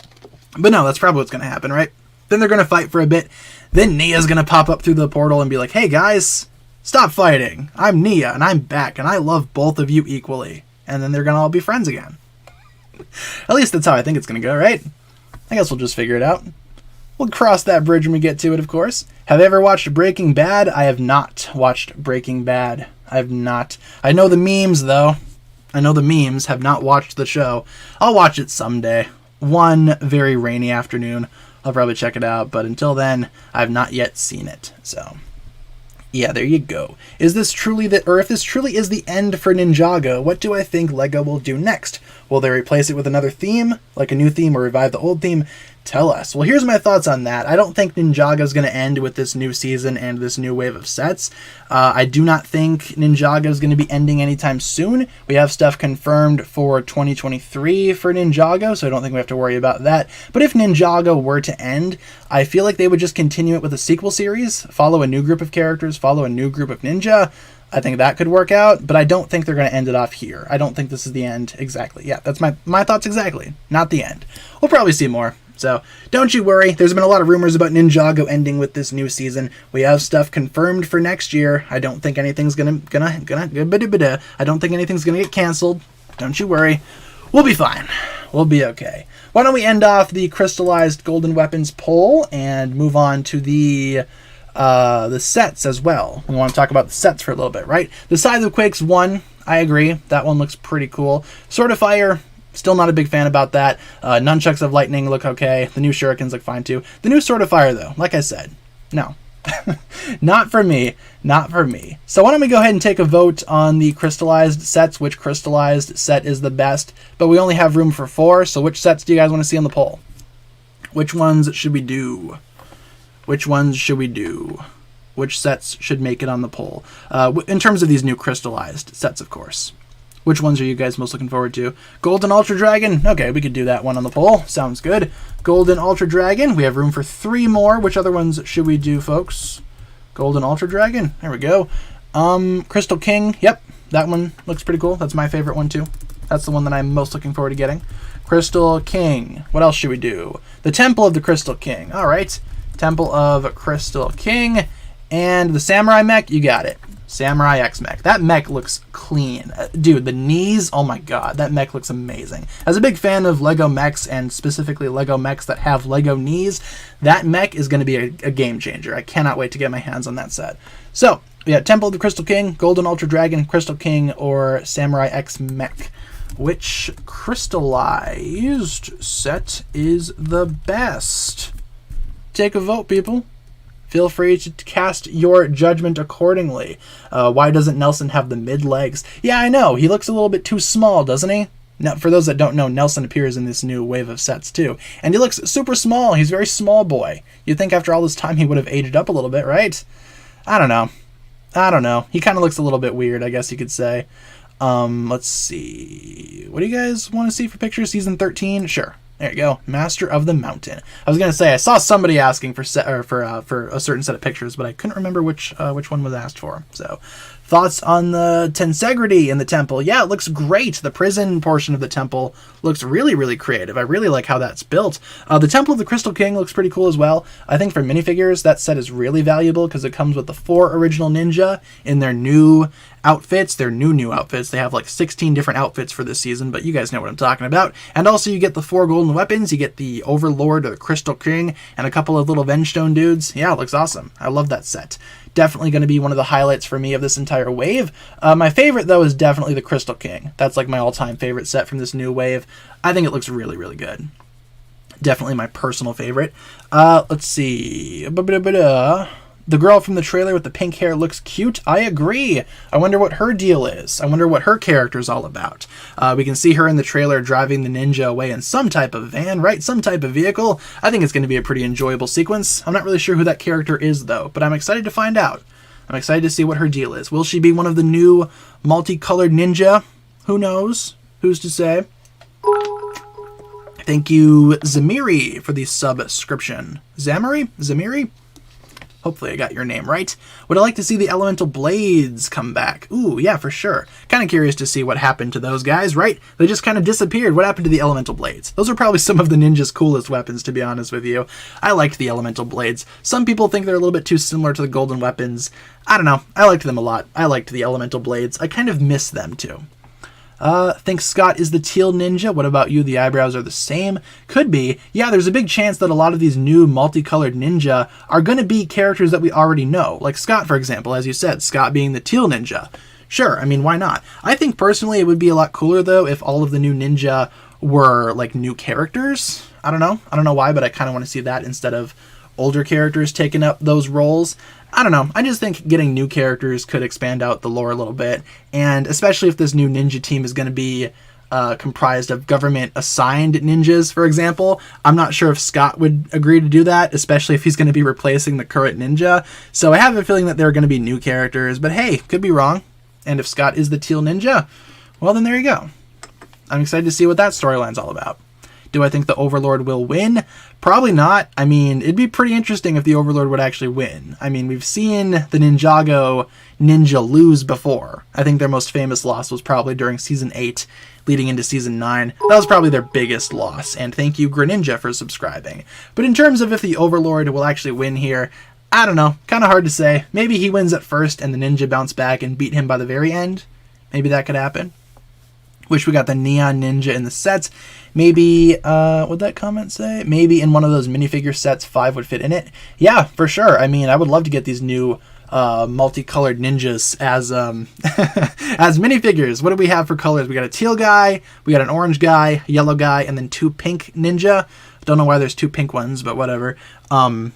But no, that's probably what's going to happen, right? Then they're going to fight for a bit. Then Nia's going to pop up through the portal and be like, hey guys, Stop fighting. I'm Nia, and I'm back, and I love both of you equally. And then they're gonna all be friends again. At least that's how I think it's gonna go, right? I guess we'll just figure it out. We'll cross that bridge when we get to it, of course. Have you ever watched Breaking Bad? I have not watched Breaking Bad. I have not. I know the memes, though. I know the memes. Have not watched the show. I'll watch it someday. One very rainy afternoon. I'll probably check it out, but until then, I've not yet seen it. So, yeah, there you go. Is this truly if this truly is the end for Ninjago, what do I think LEGO will do next? Will they replace it with another theme, like a new theme, or revive the old theme? Tell us. Well, here's my thoughts on that. I don't think Ninjago is going to end with this new season and this new wave of sets. I do not think Ninjago is going to be ending anytime soon. We have stuff confirmed for 2023 for Ninjago, so I don't think we have to worry about that. But if Ninjago were to end, I feel like they would just continue it with a sequel series, follow a new group of characters, follow a new group of ninja. I think that could work out, but I don't think they're going to end it off here. I don't think this is the end exactly. Yeah, that's my thoughts exactly. Not the end. We'll probably see more. So don't you worry. There's been a lot of rumors about Ninjago ending with this new season. We have stuff confirmed for next year. I don't think anything's I don't think anything's gonna get canceled. Don't you worry. We'll be fine. We'll be okay. Why don't we end off the crystallized golden weapons poll and move on to the sets as well. We want to talk about the sets for a little bit, right? The Scythe of Quakes 1, I agree. That one looks pretty cool. Sword of Fire, still not a big fan about that. Nunchucks of Lightning look okay. The new Shurikens look fine too. The new Sword of Fire, though, like I said, no. Not for me. Not for me. So why don't we go ahead and take a vote on the crystallized sets, which crystallized set is the best. But we only have room for 4, so which sets do you guys want to see on the poll? Which ones should we do? Which ones should we do? Which sets should make it on the poll? In terms of these new crystallized sets, of course. Which ones are you guys most looking forward to? Golden Ultra Dragon? Okay, we could do that one on the poll. Sounds good. Golden Ultra Dragon. We have room for 3 more. Which other ones should we do, folks? Golden Ultra Dragon. There we go. Crystal King. Yep, that one looks pretty cool. That's my favorite one, too. That's the one that I'm most looking forward to getting. Crystal King. What else should we do? The Temple of the Crystal King. All right. Temple of Crystal King. And the Samurai Mech. You got it. Samurai X mech. That mech looks clean. Dude, the knees, oh my god, that mech looks amazing. As a big fan of Lego mechs, and specifically Lego mechs that have Lego knees, that mech is going to be a game changer. I cannot wait to get my hands on that set. So, yeah, Temple of the Crystal King, Golden Ultra Dragon, Crystal King, or Samurai X mech. Which crystallized set is the best? Take a vote, people. Feel free to cast your judgment accordingly. Why doesn't Nelson have the mid-legs? Yeah, I know. He looks a little bit too small, doesn't he? Now, for those that don't know, Nelson appears in this new wave of sets, too. And he looks super small. He's a very small boy. You'd think after all this time he would have aged up a little bit, right? I don't know. He kind of looks a little bit weird, I guess you could say. Let's see. What do you guys want to see for pictures? Season 13? Sure. There you go, Master of the Mountain. I was gonna say I saw somebody asking for a certain set of pictures, but I couldn't remember which one was asked for. So, thoughts on the tensegrity in the temple? Yeah, it looks great. The prison portion of the temple looks really, really creative. I really like how that's built. The Temple of the Crystal King looks pretty cool as well. I think for minifigures, that set is really valuable because it comes with the 4 original ninja in their new outfits, their new outfits. They have like 16 different outfits for this season, but you guys know what I'm talking about. And also you get the 4 golden weapons, you get the Overlord or the Crystal King, and a couple of little Vengestone dudes. Yeah, it looks awesome. I love that set. Definitely going to be one of the highlights for me of this entire wave. My favorite, though, is definitely the Crystal King. That's like my all-time favorite set from this new wave. I think it looks really, really good. Definitely my personal favorite. Let's see. The girl from the trailer with the pink hair looks cute. I agree. I wonder what her deal is. I wonder what her character's all about. We can see her in the trailer driving the ninja away in some type of van, right? Some type of vehicle. I think it's going to be a pretty enjoyable sequence. I'm not really sure who that character is, though, but I'm excited to find out. I'm excited to see what her deal is. Will she be one of the new multicolored ninja? Who knows? Who's to say? Thank you, Zamiri, for the subscription. Zamiri? Hopefully I got your name right. Would I like to see the elemental blades come back? Ooh, yeah, for sure. Kind of curious to see what happened to those guys, right? They just kind of disappeared. What happened to the elemental blades? Those are probably some of the ninja's coolest weapons, to be honest with you. I liked the elemental blades. Some people think they're a little bit too similar to the golden weapons. I don't know. I liked them a lot. I liked the elemental blades. I kind of miss them too. Think Scott is the teal ninja. What about you? The eyebrows are the same. Could be. Yeah, there's a big chance that a lot of these new multicolored ninja are going to be characters that we already know. Like Scott, for example, as you said, Scott being the teal ninja. Sure, I mean, why not? I think personally it would be a lot cooler, though, if all of the new ninja were, like, new characters. I don't know. I don't know why, but I kind of want to see that instead of older characters taking up those roles. I don't know. I just think getting new characters could expand out the lore a little bit. And especially if this new ninja team is going to be comprised of government-assigned ninjas, for example. I'm not sure if Scott would agree to do that, especially if he's going to be replacing the current ninja. So I have a feeling that there are going to be new characters. But hey, could be wrong. And if Scott is the teal ninja, well, then there you go. I'm excited to see what that storyline's all about. Do I think the Overlord will win? Probably not. I mean, it'd be pretty interesting if the Overlord would actually win. I mean, we've seen the Ninjago ninja lose before. I think their most famous loss was probably during Season 8, leading into Season 9. That was probably their biggest loss, and thank you, Greninja, for subscribing. But in terms of if the Overlord will actually win here, I don't know. Kind of hard to say. Maybe he wins at first and the ninja bounce back and beat him by the very end. Maybe that could happen. Wish we got the Neon Ninja in the sets. Maybe, what'd that comment say? Maybe in one of those minifigure sets, 5 would fit in it. Yeah, for sure. I mean, I would love to get these new multicolored ninjas as as minifigures. What do we have for colors? We got a teal guy, we got an orange guy, a yellow guy, and then 2 pink ninja. Don't know why there's 2 pink ones, but whatever.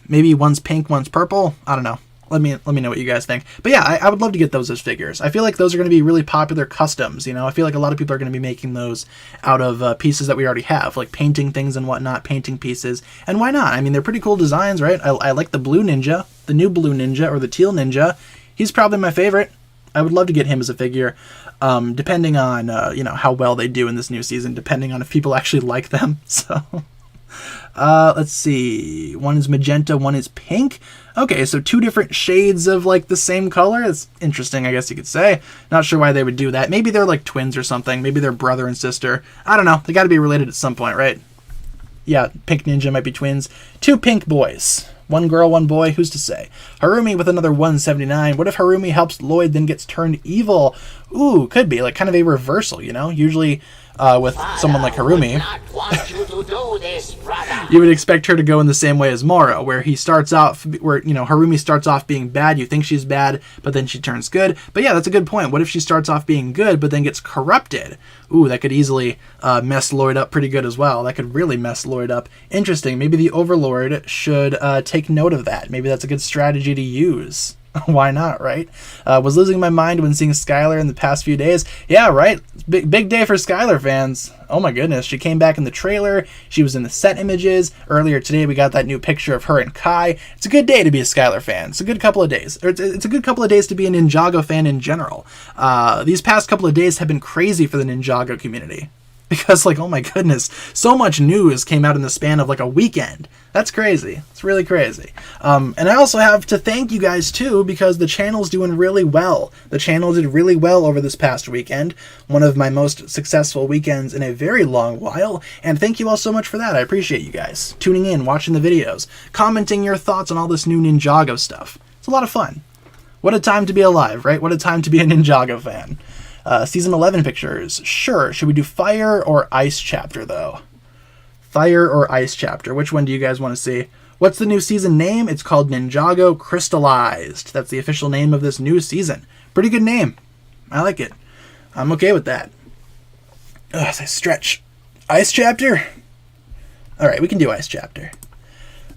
Maybe one's pink, one's purple. I don't know. Let me know what you guys think. But yeah, I would love to get those as figures. I feel like those are going to be really popular customs, you know? I feel like a lot of people are going to be making those out of pieces that we already have, like painting things and whatnot, painting pieces. And why not? I mean, they're pretty cool designs, right? I like the blue ninja, the new blue ninja, or the teal ninja. He's probably my favorite. I would love to get him as a figure, depending on, how well they do in this new season, depending on if people actually like them. So, let's see. One is magenta, one is pink. Okay, so 2 different shades of, like, the same color. That's interesting, I guess you could say. Not sure why they would do that. Maybe they're, like, twins or something. Maybe they're brother and sister. I don't know. They gotta be related at some point, right? Yeah, Pink Ninja might be twins. 2 pink boys. 1 girl, 1 boy. Who's to say? Harumi with another 179. What if Harumi helps Lloyd, then gets turned evil? Ooh, could be. Like, kind of a reversal, you know? Usually, with someone like Harumi, you would expect her to go in the same way as Mora, where Harumi starts off being bad, you think she's bad, but then she turns good. But yeah, that's a good point. What if she starts off being good, but then gets corrupted? Ooh, that could easily mess Lloyd up pretty good as well. That could really mess Lloyd up. Interesting. Maybe the Overlord should take note of that. Maybe that's a good strategy to use. Why not, right? Was losing my mind when seeing Skylar in the past few days. Yeah, right? Big day for Skylar fans. Oh my goodness. She came back in the trailer. She was in the set images. Earlier today, we got that new picture of her and Kai. It's a good day to be a Skylar fan. It's a good couple of days. It's a good couple of days to be a Ninjago fan in general. These past couple of days have been crazy for the Ninjago community. Because, like, oh my goodness, so much news came out in the span of, like, a weekend. That's crazy. It's really crazy. And I also have to thank you guys, too, because the channel's doing really well. The channel did really well over this past weekend. One of my most successful weekends in a very long while. And thank you all so much for that. I appreciate you guys tuning in, watching the videos, commenting your thoughts on all this new Ninjago stuff. It's a lot of fun. What a time to be alive, right? What a time to be a Ninjago fan. Season 11 pictures. Sure. Should we do Fire or Ice chapter, though? Fire or Ice chapter? Which one do you guys want to see? What's the new season name? It's called Ninjago Crystallized. That's the official name of this new season. Pretty good name. I like it. I'm okay with that. As I stretch. Ice chapter? Alright, we can do Ice chapter.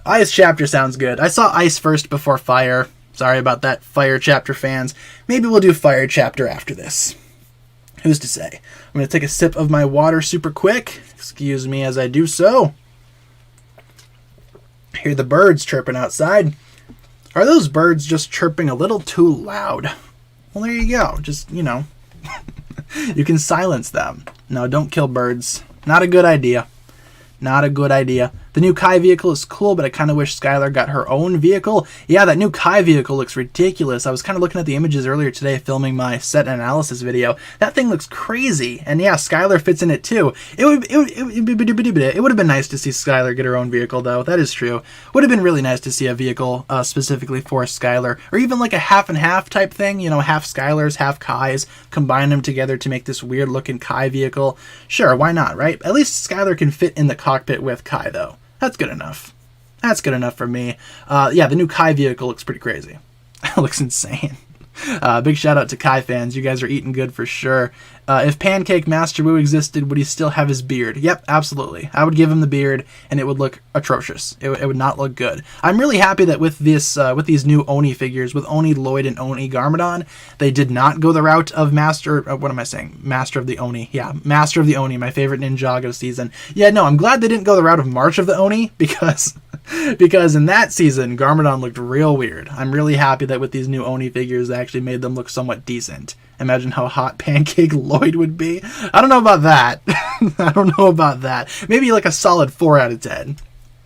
Ice chapter sounds good. I saw Ice first before Fire. Sorry about that, Fire chapter fans. Maybe we'll do Fire chapter after this. Who's to say? I'm going to take a sip of my water super quick. Excuse me as I do so. Hear the birds chirping outside. Are those birds just chirping a little too loud? Well, there you go. Just, you can silence them. No, don't kill birds. Not a good idea. Not a good idea. The new Kai vehicle is cool, but I kind of wish Skylar got her own vehicle. Yeah, that new Kai vehicle looks ridiculous. I was kind of looking at the images earlier today filming my set analysis video. That thing looks crazy. And yeah, Skylar fits in it too. It would have been nice to see Skylar get her own vehicle though. That is true. Would have been really nice to see a vehicle specifically for Skylar. Or even like a half and half type thing. You know, half Skylars, half Kais. Combine them together to make this weird looking Kai vehicle. Sure, why not, right? At least Skylar can fit in the cockpit with Kai though. That's good enough. That's good enough for me. Yeah, the new Kai vehicle looks pretty crazy. It looks insane. Big shout out to Kai fans. You guys are eating good for sure. If Pancake Master Wu existed, would he still have his beard? Yep, absolutely. I would give him the beard, and it would look atrocious. It would not look good. I'm really happy that with these new Oni figures, with Oni, Lloyd, and Oni Garmadon, they did not go the route of Master. What am I saying? Master of the Oni. Yeah, Master of the Oni, my favorite Ninjago season. Yeah, no, I'm glad they didn't go the route of March of the Oni because in that season, Garmadon looked real weird. I'm really happy that with these new Oni figures, they actually made them look somewhat decent. Imagine how hot Pancake Lloyd would be. I don't know about that. I don't know about that. Maybe like a solid 4 out of 10.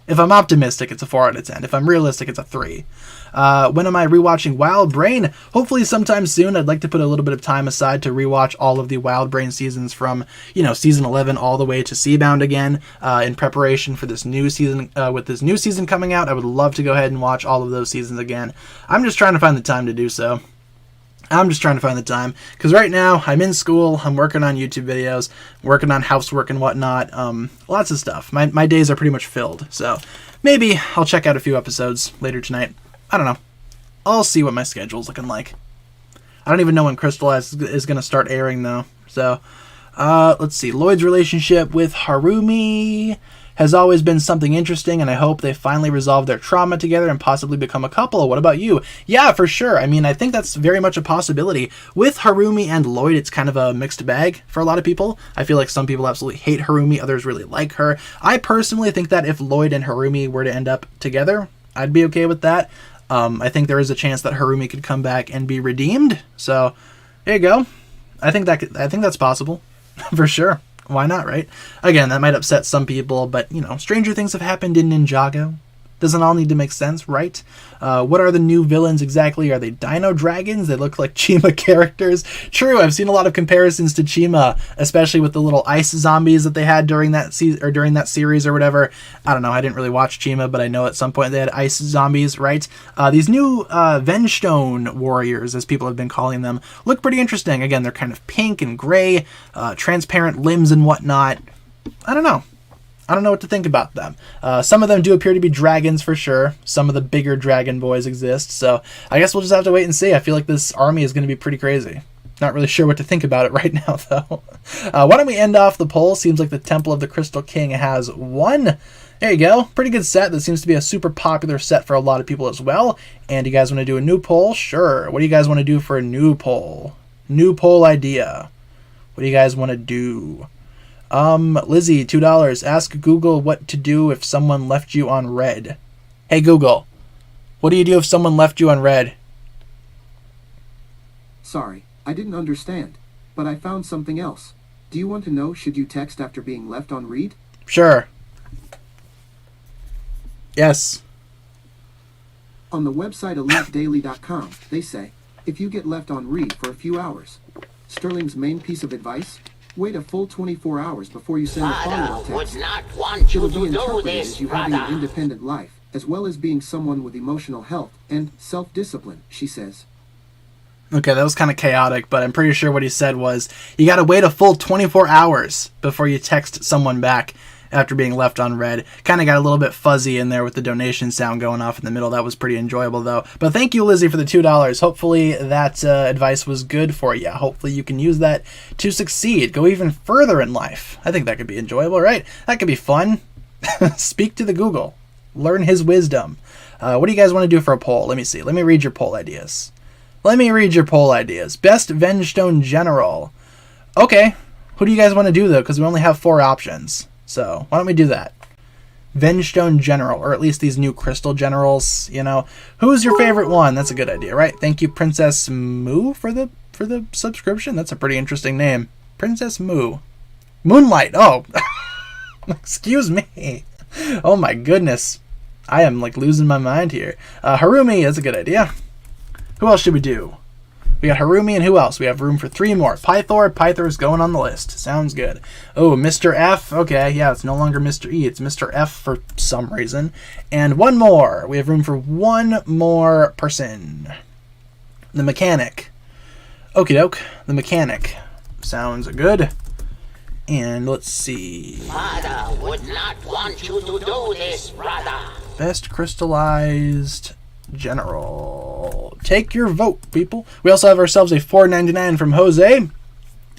If I'm optimistic, it's a 4 out of 10. If I'm realistic, it's a 3. When am I rewatching Wild Brain? Hopefully sometime soon. I'd like to put a little bit of time aside to rewatch all of the Wild Brain seasons from, season 11 all the way to Seabound again, in preparation for this new season. With this new season coming out, I would love to go ahead and watch all of those seasons again. I'm just trying to find the time to do so. Because right now I'm in school, I'm working on YouTube videos, working on housework and whatnot, lots of stuff. My days are pretty much filled, so maybe I'll check out a few episodes later tonight. I don't know. I'll see what my schedule's looking like. I don't even know when Crystallized is going to start airing though. So, let's see. Lloyd's relationship with Harumi has always been something interesting, and I hope they finally resolve their trauma together and possibly become a couple. What about you? Yeah, for sure. I mean, I think that's very much a possibility. With Harumi and Lloyd, it's kind of a mixed bag for a lot of people. I feel like some people absolutely hate Harumi, others really like her. I personally think that if Lloyd and Harumi were to end up together, I'd be okay with that. I think there is a chance that Harumi could come back and be redeemed. So, there you go. I think that's possible. For sure. Why not, right? Again, that might upset some people, but, stranger things have happened in Ninjago. Doesn't all need to make sense, right? What are the new villains exactly? Are they Dino Dragons? They look like Chima characters. True, I've seen a lot of comparisons to Chima, especially with the little ice zombies that they had during that during that series or whatever. I don't know. I didn't really watch Chima, but I know at some point they had ice zombies, right? These new Venstone warriors, as people have been calling them, look pretty interesting. Again, they're kind of pink and gray, transparent limbs and whatnot. I don't know what to think about them. Some of them do appear to be dragons for sure. Some of the bigger dragon boys exist. So I guess we'll just have to wait and see. I feel like this army is going to be pretty crazy. Not really sure what to think about it right now, though. Why don't we end off the poll? Seems like the Temple of the Crystal King has won. There you go. Pretty good set. That seems to be a super popular set for a lot of people as well. And you guys want to do a new poll? Sure. What do you guys want to do for a new poll? New poll idea. What do you guys want to do? Lizzie, $2. Ask Google what to do if someone left you on red. Hey Google, what do you do if someone left you on red? Sorry, I didn't understand, but I found something else. Do you want to know should you text after being left on read? Sure. Yes. On the website EliteDaily.com, they say, if you get left on read for a few hours, Sterling's main piece of advice: wait a full 24 hours before you send a follow-up Father would text. not want you It'll be to do interpreted this, as you having an brother. independent life, as well as being someone with emotional health and self-discipline, she says. Okay, that was kind of chaotic, but I'm pretty sure what he said was, you gotta wait a full 24 hours before you text someone back after being left on red. Kind of got a little bit fuzzy in there with the donation sound going off in the middle. That was pretty enjoyable, though. But thank you, Lizzie, for the $2. Hopefully that advice was good for you. Hopefully you can use that to succeed. Go even further in life. I think that could be enjoyable, right? That could be fun. Speak to the Google. Learn his wisdom. What do you guys want to do for a poll? Let me see. Let me read your poll ideas. Best Venstone General. Okay. Who do you guys want to do, though? Because we only have 4 options. So, why don't we do that? Venstone General, or at least these new Crystal Generals, Who's your favorite one? That's a good idea, right? Thank you, Princess Moo, for the subscription. That's a pretty interesting name. Princess Moo. Moonlight. Oh. Excuse me. Oh my goodness. I am like losing my mind here. Harumi is a good idea. Who else should we do? We got Harumi and who else? We have room for 3 more. Pythor. Pythor's going on the list. Sounds good. Oh, Mr. F. Okay, yeah, it's no longer Mr. E. It's Mr. F for some reason. And 1 more. We have room for 1 more person. The mechanic. Okie doke. The mechanic. Sounds good. And let's see. Father would not want you to do this, brother. Best crystallized general. Take your vote, people. We also have ourselves a $4.99 from Jose.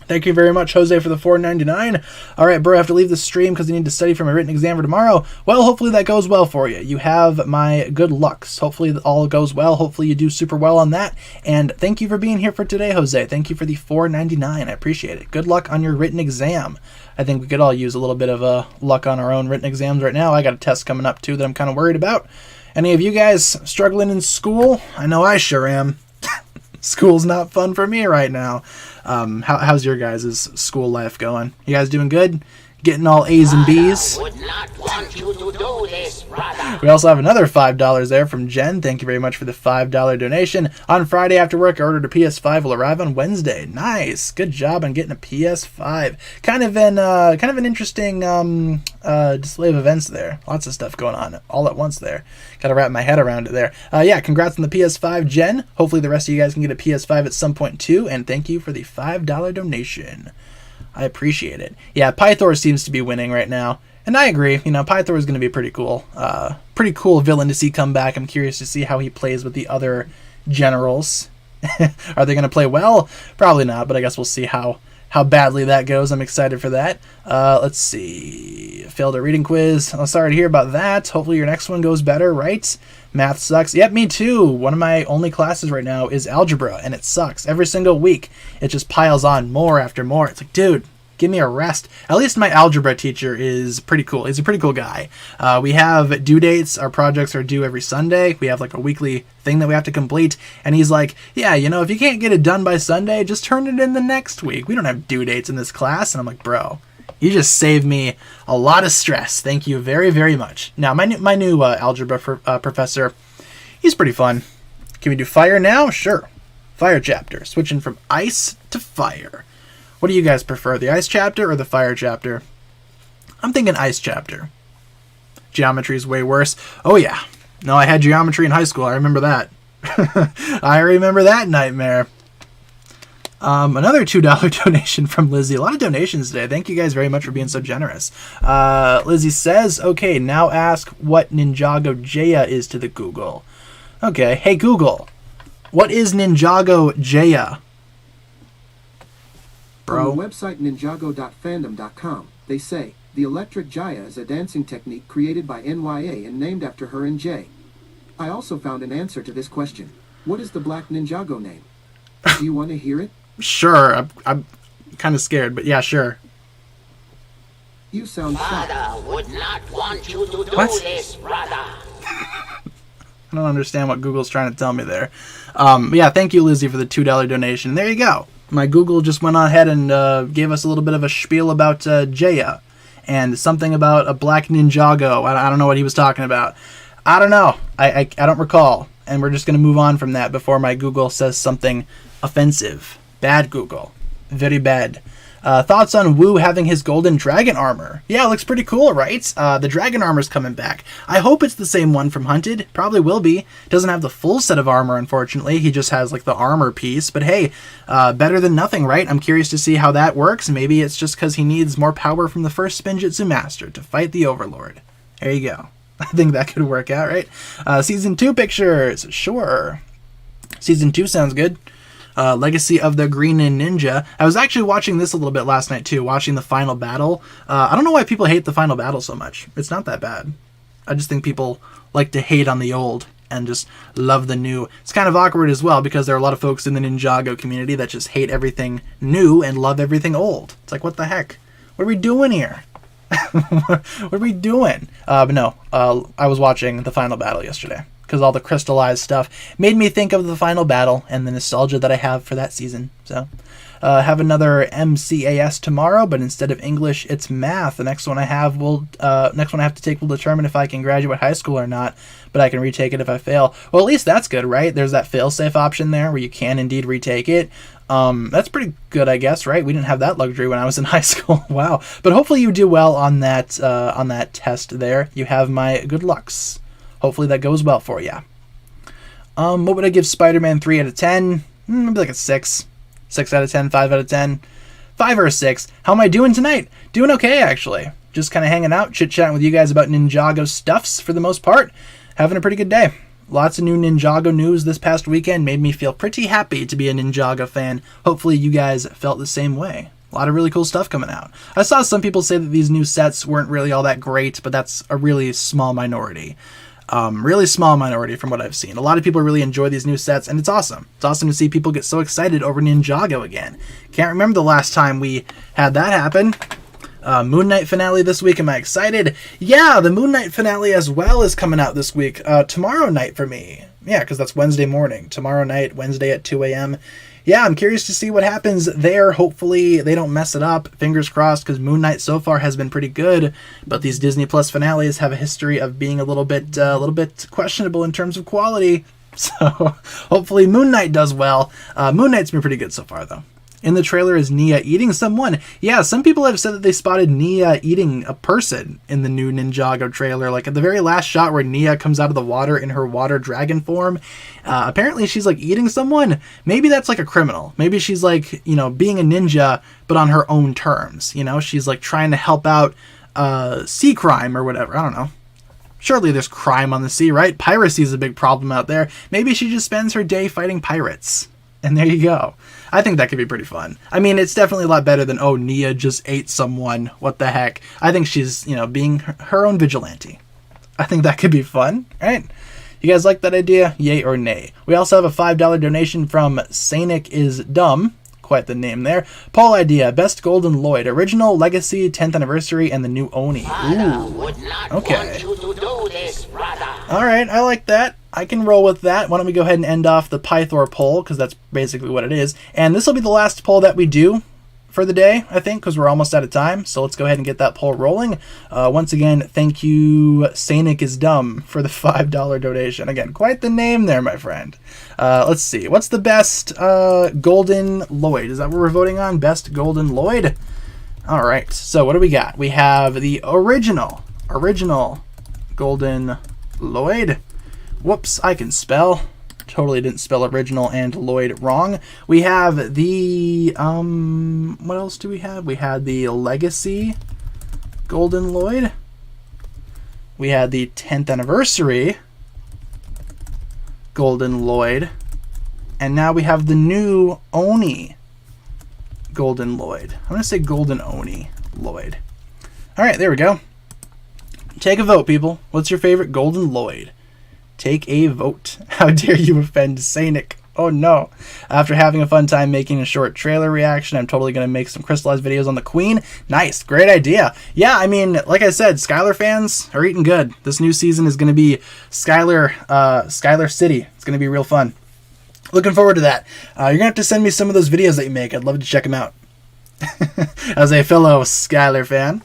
Thank you very much, Jose, for the $4.99. All right, bro, I have to leave the stream because I need to study for my written exam for tomorrow. Well, hopefully that goes well for you. You have my good lucks. Hopefully all goes well. Hopefully you do super well on that. And thank you for being here for today, Jose. Thank you for the $4.99. I appreciate it. Good luck on your written exam. I think we could all use a little bit of luck on our own written exams right now. I got a test coming up, too, that I'm kind of worried about. Any of you guys struggling in school? I know I sure am. School's not fun for me right now. How's your guys' school life going? You guys doing good? Getting all A's and B's? Would not want you to do this, brother. We also have another $5 there from Jen. Thank you very much for the $5 donation. On Friday after work, I ordered a PS5. Will arrive on Wednesday. Nice. Good job on getting a PS5. Kind of an interesting display of events there. Lots of stuff going on all at once there. Got to wrap my head around it there. Yeah, congrats on the PS5, Jen. Hopefully the rest of you guys can get a PS5 at some point too. And thank you for the $5 donation. I appreciate it. Yeah, Pythor seems to be winning right now. And I agree. You know, Pythor is going to be pretty cool. Pretty cool villain to see come back. I'm curious to see how he plays with the other generals. Are they going to play well? Probably not, but I guess we'll see how badly that goes. I'm excited for that. Let's see. Failed a reading quiz. I'm sorry to hear about that. Hopefully your next one goes better, right? Math sucks. Yep, me too. One of my only classes right now is algebra, and it sucks. Every single week, it just piles on more after more. It's like, dude, give me a rest. At least my algebra teacher is pretty cool. He's a pretty cool guy. We have due dates. Our projects are due every Sunday. We have like a weekly thing that we have to complete. And he's like, yeah, you know, if you can't get it done by Sunday, just turn it in the next week. We don't have due dates in this class. And I'm like, bro, you just saved me a lot of stress. Thank you very, very much. Now, my new algebra professor, he's pretty fun. Can we do fire now? Sure. Fire chapter. Switching from ice to fire. What do you guys prefer, the ice chapter or the fire chapter? I'm thinking ice chapter. Geometry is way worse. Oh, yeah. No, I had geometry in high school. I remember that. I remember that nightmare. Another $2 donation from Lizzie. A lot of donations today. Thank you guys very much for being so generous. Lizzie says, okay, now ask what Ninjago Jaya is to the Google. Okay, hey Google, what is Ninjago Jaya? Bro. On the website ninjago.fandom.com, they say, the electric Jaya is a dancing technique created by NYA and named after her and Jay. I also found an answer to this question. What is the black Ninjago name? Do you want to hear it? Sure. I'm kind of scared, but yeah, sure. You sound shocked. Father would not want you to do What? this, brother. I don't understand what Google's trying to tell me there. Yeah, thank you, Lizzie, for the $2 donation. There you go. My Google just went on ahead and gave us a little bit of a spiel about Jaya and something about a black Ninjago. I don't know what he was talking about. I don't know. I don't recall. And we're just going to move on from that before my Google says something offensive. Bad Google. Very bad. Thoughts on Wu having his golden dragon armor? Yeah, it looks pretty cool, right? The dragon armor's coming back. I hope it's the same one from Hunted. Probably will be. Doesn't have the full set of armor, unfortunately. He just has like the armor piece. But hey, better than nothing, right? I'm curious to see how that works. Maybe it's just because he needs more power from the first Spinjitzu Master to fight the Overlord. There you go. I think that could work out, right? Season 2 pictures. Sure. Season 2 sounds good. Legacy of the Green Ninja. I was actually watching this a little bit last night too, watching the final battle. I don't know why people hate the final battle so much. It's not that bad. I just think people like to hate on the old and just love the new. It's kind of awkward as well because there are a lot of folks in the Ninjago community that just hate everything new and love everything old. It's like, what the heck? What are we doing here? What are we doing? But no, I was watching the final battle yesterday because all the crystallized stuff made me think of the final battle and the nostalgia that I have for that season. So Have another MCAS tomorrow, but instead of English, it's math. The next one I have to take will determine if I can graduate high school or not, but I can retake it if I fail. Well, at least that's good, right? There's that fail-safe option there where you can indeed retake it. That's pretty good, I guess, right? We didn't have that luxury when I was in high school. Wow. But hopefully you do well on that test there. You have my good lucks. Hopefully that goes well for you. What would I give Spider-Man 3 out of 10? Maybe like a 6. 6 out of 10, 5 out of 10. 5 or a 6. How am I doing tonight? Doing okay, actually. Just kind of hanging out, chit-chatting with you guys about Ninjago stuffs for the most part. Having a pretty good day. Lots of new Ninjago news this past weekend made me feel pretty happy to be a Ninjago fan. Hopefully you guys felt the same way. A lot of really cool stuff coming out. I saw some people say that these new sets weren't really all that great, but that's a really small minority. Really small minority from what I've seen. A lot of people really enjoy these new sets, and it's awesome. It's awesome to see people get so excited over Ninjago again. Can't remember the last time we had that happen. Moon Knight finale this week. Am I excited? Yeah, the Moon Knight finale as well is coming out this week. Tomorrow night for me. Yeah, because that's Wednesday morning. Tomorrow night, Wednesday at 2 a.m. Yeah, I'm curious to see what happens there. Hopefully they don't mess it up. Fingers crossed, because Moon Knight so far has been pretty good, but these Disney Plus finales have a history of being a little bit questionable in terms of quality. So hopefully Moon Knight does well. Moon Knight's been pretty good so far, though. In the trailer is Nia eating someone. Yeah, some people have said that they spotted Nia eating a person in the new Ninjago trailer. Like at the very last shot where Nia comes out of the water in her water dragon form, apparently she's like eating someone. Maybe that's like a criminal. Maybe she's like, you know, being a ninja, but on her own terms. You know, she's like trying to help out sea crime or whatever. I don't know. Surely there's crime on the sea, right? Piracy is a big problem out there. Maybe she just spends her day fighting pirates. And there you go. I think that could be pretty fun. I mean, it's definitely a lot better than, oh, Nia just ate someone. What the heck? I think she's, you know, being her own vigilante. I think that could be fun, right? You guys like that idea? Yay or nay? We also have a $5 donation from Sanic is Dumb. Quite the name there. Poll idea: best Golden Lloyd, original, legacy, 10th anniversary, and the new Oni. Ooh. Okay. All right, I like that. I can roll with that. Why don't we go ahead and end off the Pythor poll, because that's basically what it is. And this will be the last poll that we do for the day, I think, because we're almost out of time. So let's go ahead and get that poll rolling. Once again, thank you, Sanic is Dumb, for the $5 donation. Again, quite the name there, my friend. Let's see. What's the best Golden Lloyd? Is that what we're voting on? Best Golden Lloyd? All right. So what do we got? We have the original Golden Lloyd. Whoops, I can spell. Totally didn't spell original and Lloyd wrong. We have the, what else do we have? We had the Legacy Golden Lloyd. We had the 10th anniversary Golden Lloyd. And now we have the new Oni Golden Lloyd. I'm going to say Golden Oni Lloyd. All right, there we go. Take a vote, people. What's your favorite Golden Lloyd? Take a vote. How dare you offend Sanic? Oh no. After having a fun time making a short trailer reaction, I'm totally going to make some crystallized videos on the Queen. Nice. Great idea. Yeah, I mean, like I said, Skylar fans are eating good. This new season is going to be Skylar City. It's going to be real fun. Looking forward to that. You're going to have to send me some of those videos that you make. I'd love to check them out. As a fellow Skylar fan.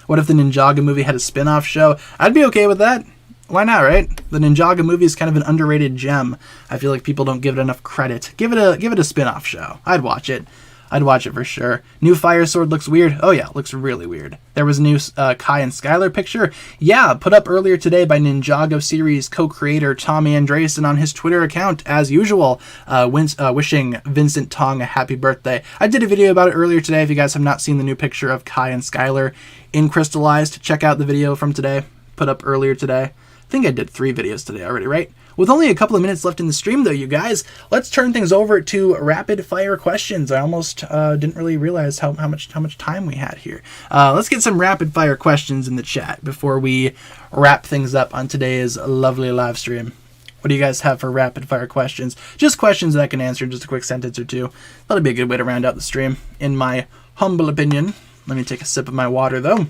What if the Ninjago movie had a spin-off show? I'd be okay with that. Why not, right? The Ninjago movie is kind of an underrated gem. I feel like people don't give it enough credit. Give it a spin-off show. I'd watch it. I'd watch it for sure. New Fire Sword looks weird. Oh yeah, it looks really weird. There was a new Kai and Skylar picture. Yeah, put up earlier today by Ninjago series co-creator Tommy Andresen on his Twitter account, as usual, wishing Vincent Tong a happy birthday. I did a video about it earlier today. If you guys have not seen the new picture of Kai and Skylar in Crystallized, check out the video from today. Put up earlier today. I think I did 3 videos today already, right? With only a couple of minutes left in the stream, though, you guys, let's turn things over to rapid-fire questions. I almost didn't really realize how much time we had here. Let's get some rapid-fire questions in the chat before we wrap things up on today's lovely live stream. What do you guys have for rapid-fire questions? Just questions that I can answer in just a quick sentence or two. That'll be a good way to round out the stream, in my humble opinion. Let me take a sip of my water, though.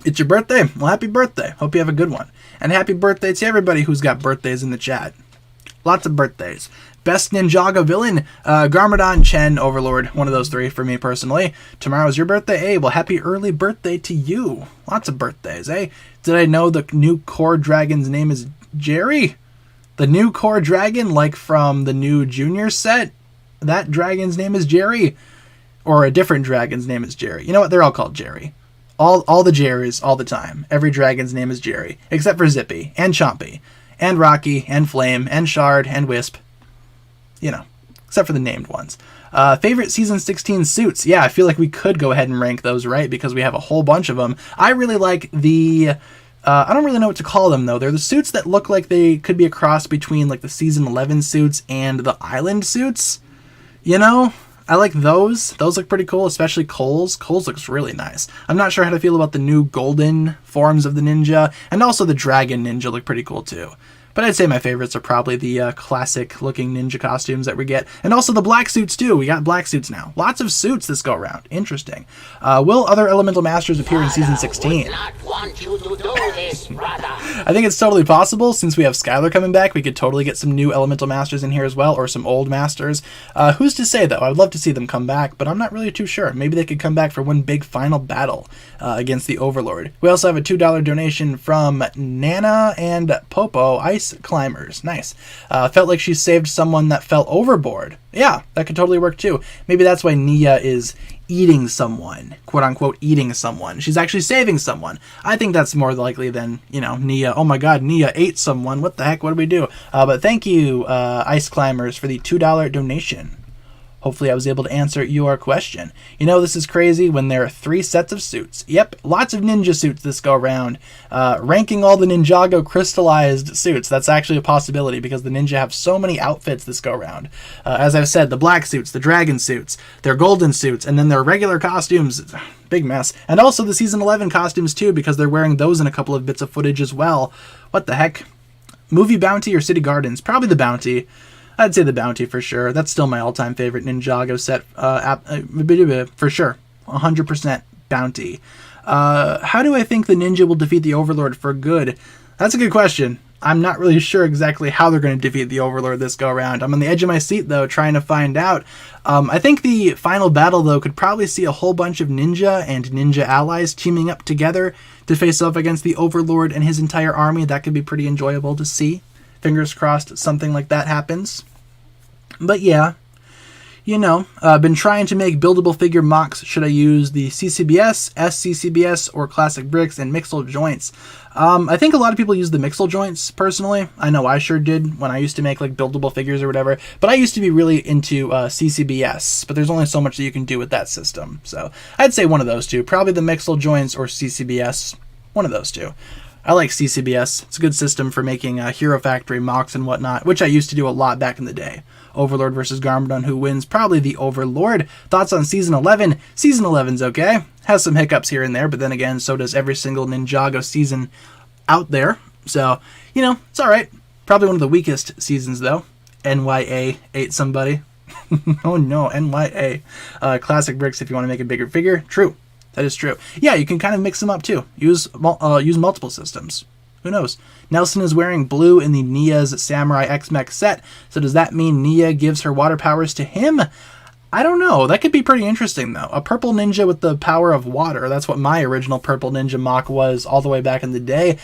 It's your birthday? Well, happy birthday. Hope you have a good one. And happy birthday to everybody who's got birthdays in the chat. Lots of birthdays. Best Ninjago villain, Garmadon, Chen, Overlord, one of those three for me personally. Tomorrow's your birthday, hey, well, happy early birthday to you. Lots of birthdays, eh? Did I know the new core dragon's name is Jerry? The new core dragon, like from the new junior set, that dragon's name is Jerry. Or a different dragon's name is Jerry. You know what? They're all called Jerry. All the Jerrys, all the time. Every dragon's name is Jerry. Except for Zippy, and Chompy, and Rocky, and Flame, and Shard, and Wisp. You know, except for the named ones. Favorite Season 16 suits. Yeah, I feel like we could go ahead and rank those, right? Because we have a whole bunch of them. I really like the... I don't really know what to call them, though. They're the suits that look like they could be a cross between like the Season 11 suits and the Island suits. You know? I like those. Those look pretty cool, especially Cole's. Cole's looks really nice. I'm not sure how to feel about the new golden forms of the ninja, and also the dragon ninja look pretty cool, too. But I'd say my favorites are probably the classic-looking ninja costumes that we get. And also the black suits, too. We got black suits now. Lots of suits this go-around. Interesting. Will other Elemental Masters appear in Season 16? Want you to do this, brother. I think it's totally possible. Since we have Skylar coming back, we could totally get some new Elemental Masters in here as well, or some old Masters. Who's to say, though? I would love to see them come back, but I'm not really too sure. Maybe they could come back for one big final battle against the Overlord. We also have a $2 donation from Nana and Popo, Ice Climbers. Nice. Felt like she saved someone that fell overboard. Yeah, that could totally work, too. Maybe that's why Nia is eating someone, quote-unquote eating someone. She's actually saving someone. I think that's more likely than, you know, Nia, oh my god, Nia ate someone, what the heck, what do we do? But thank you, Ice Climbers, for the $2 donation. Hopefully I was able to answer your question. You know, this is crazy when there are 3 sets of suits. Yep, lots of ninja suits this go around. Ranking all the Ninjago crystallized suits, that's actually a possibility because the ninja have so many outfits this go around. As I've said, the black suits, the dragon suits, their golden suits, and then their regular costumes. Big mess. And also the Season 11 costumes too, because they're wearing those in a couple of bits of footage as well. What the heck? Movie Bounty or City Gardens? Probably the Bounty. I'd say the Bounty for sure. That's still my all-time favorite Ninjago set, for sure. 100% Bounty. How do I think the ninja will defeat the Overlord for good? That's a good question. I'm not really sure exactly how they're going to defeat the Overlord this go-around. I'm on the edge of my seat, though, trying to find out. I think the final battle, though, could probably see a whole bunch of ninja and ninja allies teaming up together to face off against the Overlord and his entire army. That could be pretty enjoyable to see. Fingers crossed something like that happens. But yeah, you know, been trying to make buildable figure mocks. Should I use the CCBS, SCCBS, or classic bricks and mixel joints? I think a lot of people use the mixel joints, personally. I know I sure did when I used to make like buildable figures or whatever. But I used to be really into CCBS, but there's only so much that you can do with that system. So I'd say one of those two. Probably the mixel joints or CCBS. One of those two. I like CCBS. It's a good system for making Hero Factory mocks and whatnot, which I used to do a lot back in the day. Overlord versus Garmadon, who wins? Probably the Overlord. Thoughts on Season 11? Season 11's okay. Has some hiccups here and there, but then again, so does every single Ninjago season out there. So, you know, it's alright. Probably one of the weakest seasons, though. NYA ate somebody. Oh no, NYA. Classic bricks if you want to make a bigger figure. True. That is true. Yeah, you can kind of mix them up too. Use multiple systems. Who knows? Nelson is wearing blue in the Nia's Samurai X-Mech set. So does that mean Nia gives her water powers to him? I don't know. That could be pretty interesting, though. A purple ninja with the power of water. That's what my original purple ninja mock was all the way back in the day.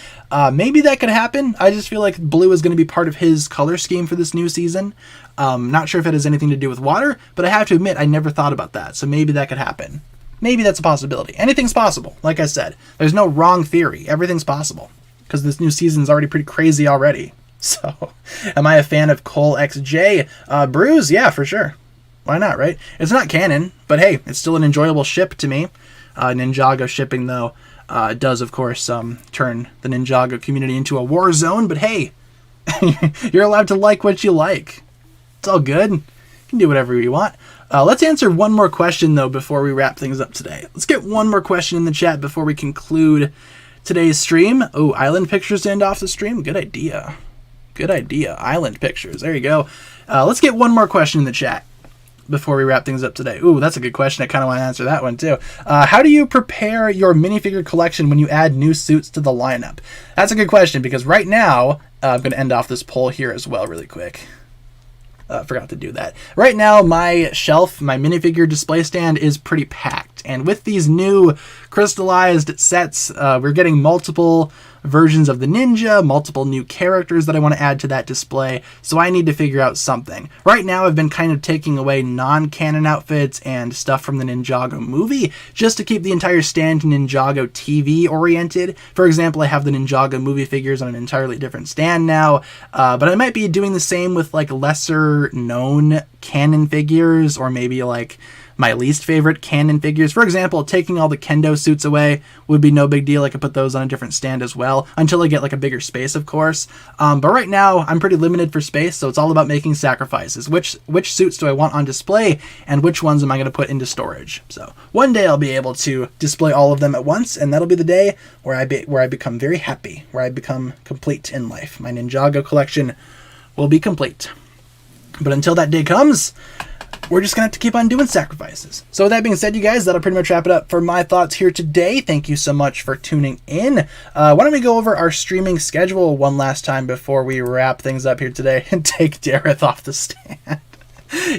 Maybe that could happen. I just feel like blue is going to be part of his color scheme for this new season. Not sure if it has anything to do with water, but I have to admit I never thought about that. So maybe that could happen. Maybe that's a possibility. Anything's possible. Like I said, there's no wrong theory. Everything's possible. Because this new season's already pretty crazy already. So, am I a fan of Cole XJ? Bruise? Yeah, for sure. Why not, right? It's not canon, but hey, it's still an enjoyable ship to me. Ninjago shipping, though, does, of course, turn the Ninjago community into a war zone. But hey, you're allowed to like what you like. It's all good. You can do whatever you want. Let's answer one more question, though, before we wrap things up today. Let's get one more question in the chat before we conclude today's stream. Oh, island pictures to end off the stream? Good idea. Good idea. Island pictures. There you go. Let's get one more question in the chat before we wrap things up today. Ooh, that's a good question. I kind of want to answer that one, too. How do you prepare your minifigure collection when you add new suits to the lineup? That's a good question, because right now, I'm going to end off this poll here as well really quick. Forgot to do that. Right now, my shelf, my minifigure display stand is pretty packed. And with these new crystallized sets, we're getting multiple versions of the ninja, multiple new characters that I want to add to that display, so I need to figure out something. Right now, I've been kind of taking away non-canon outfits and stuff from the Ninjago movie, just to keep the entire stand Ninjago TV oriented. For example, I have the Ninjago movie figures on an entirely different stand now, but I might be doing the same with like lesser known canon figures, or maybe like my least favorite canon figures. For example, taking all the kendo suits away would be no big deal. I could put those on a different stand as well, until I get like a bigger space, of course. But right now, I'm pretty limited for space, so it's all about making sacrifices. Which suits do I want on display, and which ones am I going to put into storage? So one day I'll be able to display all of them at once, and that'll be the day where I become very happy, where I become complete in life. My Ninjago collection will be complete. But until that day comes, we're just going to have to keep on doing sacrifices. So with that being said, you guys, that'll pretty much wrap it up for my thoughts here today. Thank you so much for tuning in. Why don't we go over our streaming schedule one last time before we wrap things up here today and take Dareth off the stand.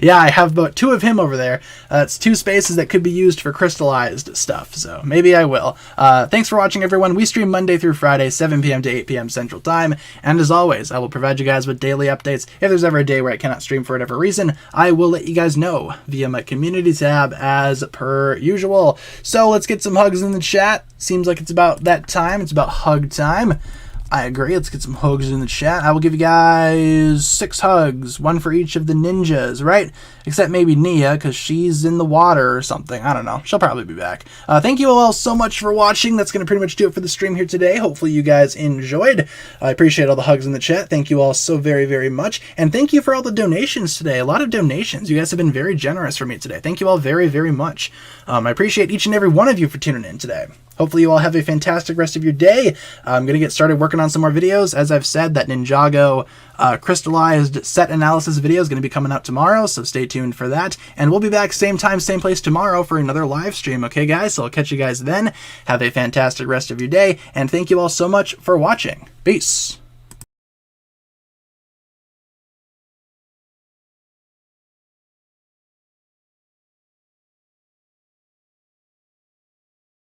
Yeah, I have about 2 of him over there. It's 2 spaces that could be used for crystallized stuff, so maybe I will. Thanks for watching, everyone. We stream Monday through Friday, 7 p.m. to 8 p.m. Central Time, and as always, I will provide you guys with daily updates. If there's ever a day where I cannot stream for whatever reason, I will let you guys know via my community tab as per usual. So let's get some hugs in the chat. Seems like it's about that time. It's about hug time. I agree. Let's get some hugs in the chat. I will give you guys 6 hugs, 1 for each of the ninjas, right? Except maybe Nia, because she's in the water or something. I don't know. She'll probably be back. Thank you all so much for watching. That's going to pretty much do it for the stream here today. Hopefully you guys enjoyed. I appreciate all the hugs in the chat. Thank you all so very, very much. And thank you for all the donations today. A lot of donations. You guys have been very generous for me today. Thank you all very, very much. I appreciate each and every one of you for tuning in today. Hopefully you all have a fantastic rest of your day. I'm going to get started working on some more videos. As I've said, that Ninjago crystallized set analysis video is going to be coming out tomorrow, so stay tuned for that. And we'll be back same time, same place tomorrow for another live stream. Okay, guys? So I'll catch you guys then. Have a fantastic rest of your day, and thank you all so much for watching. Peace.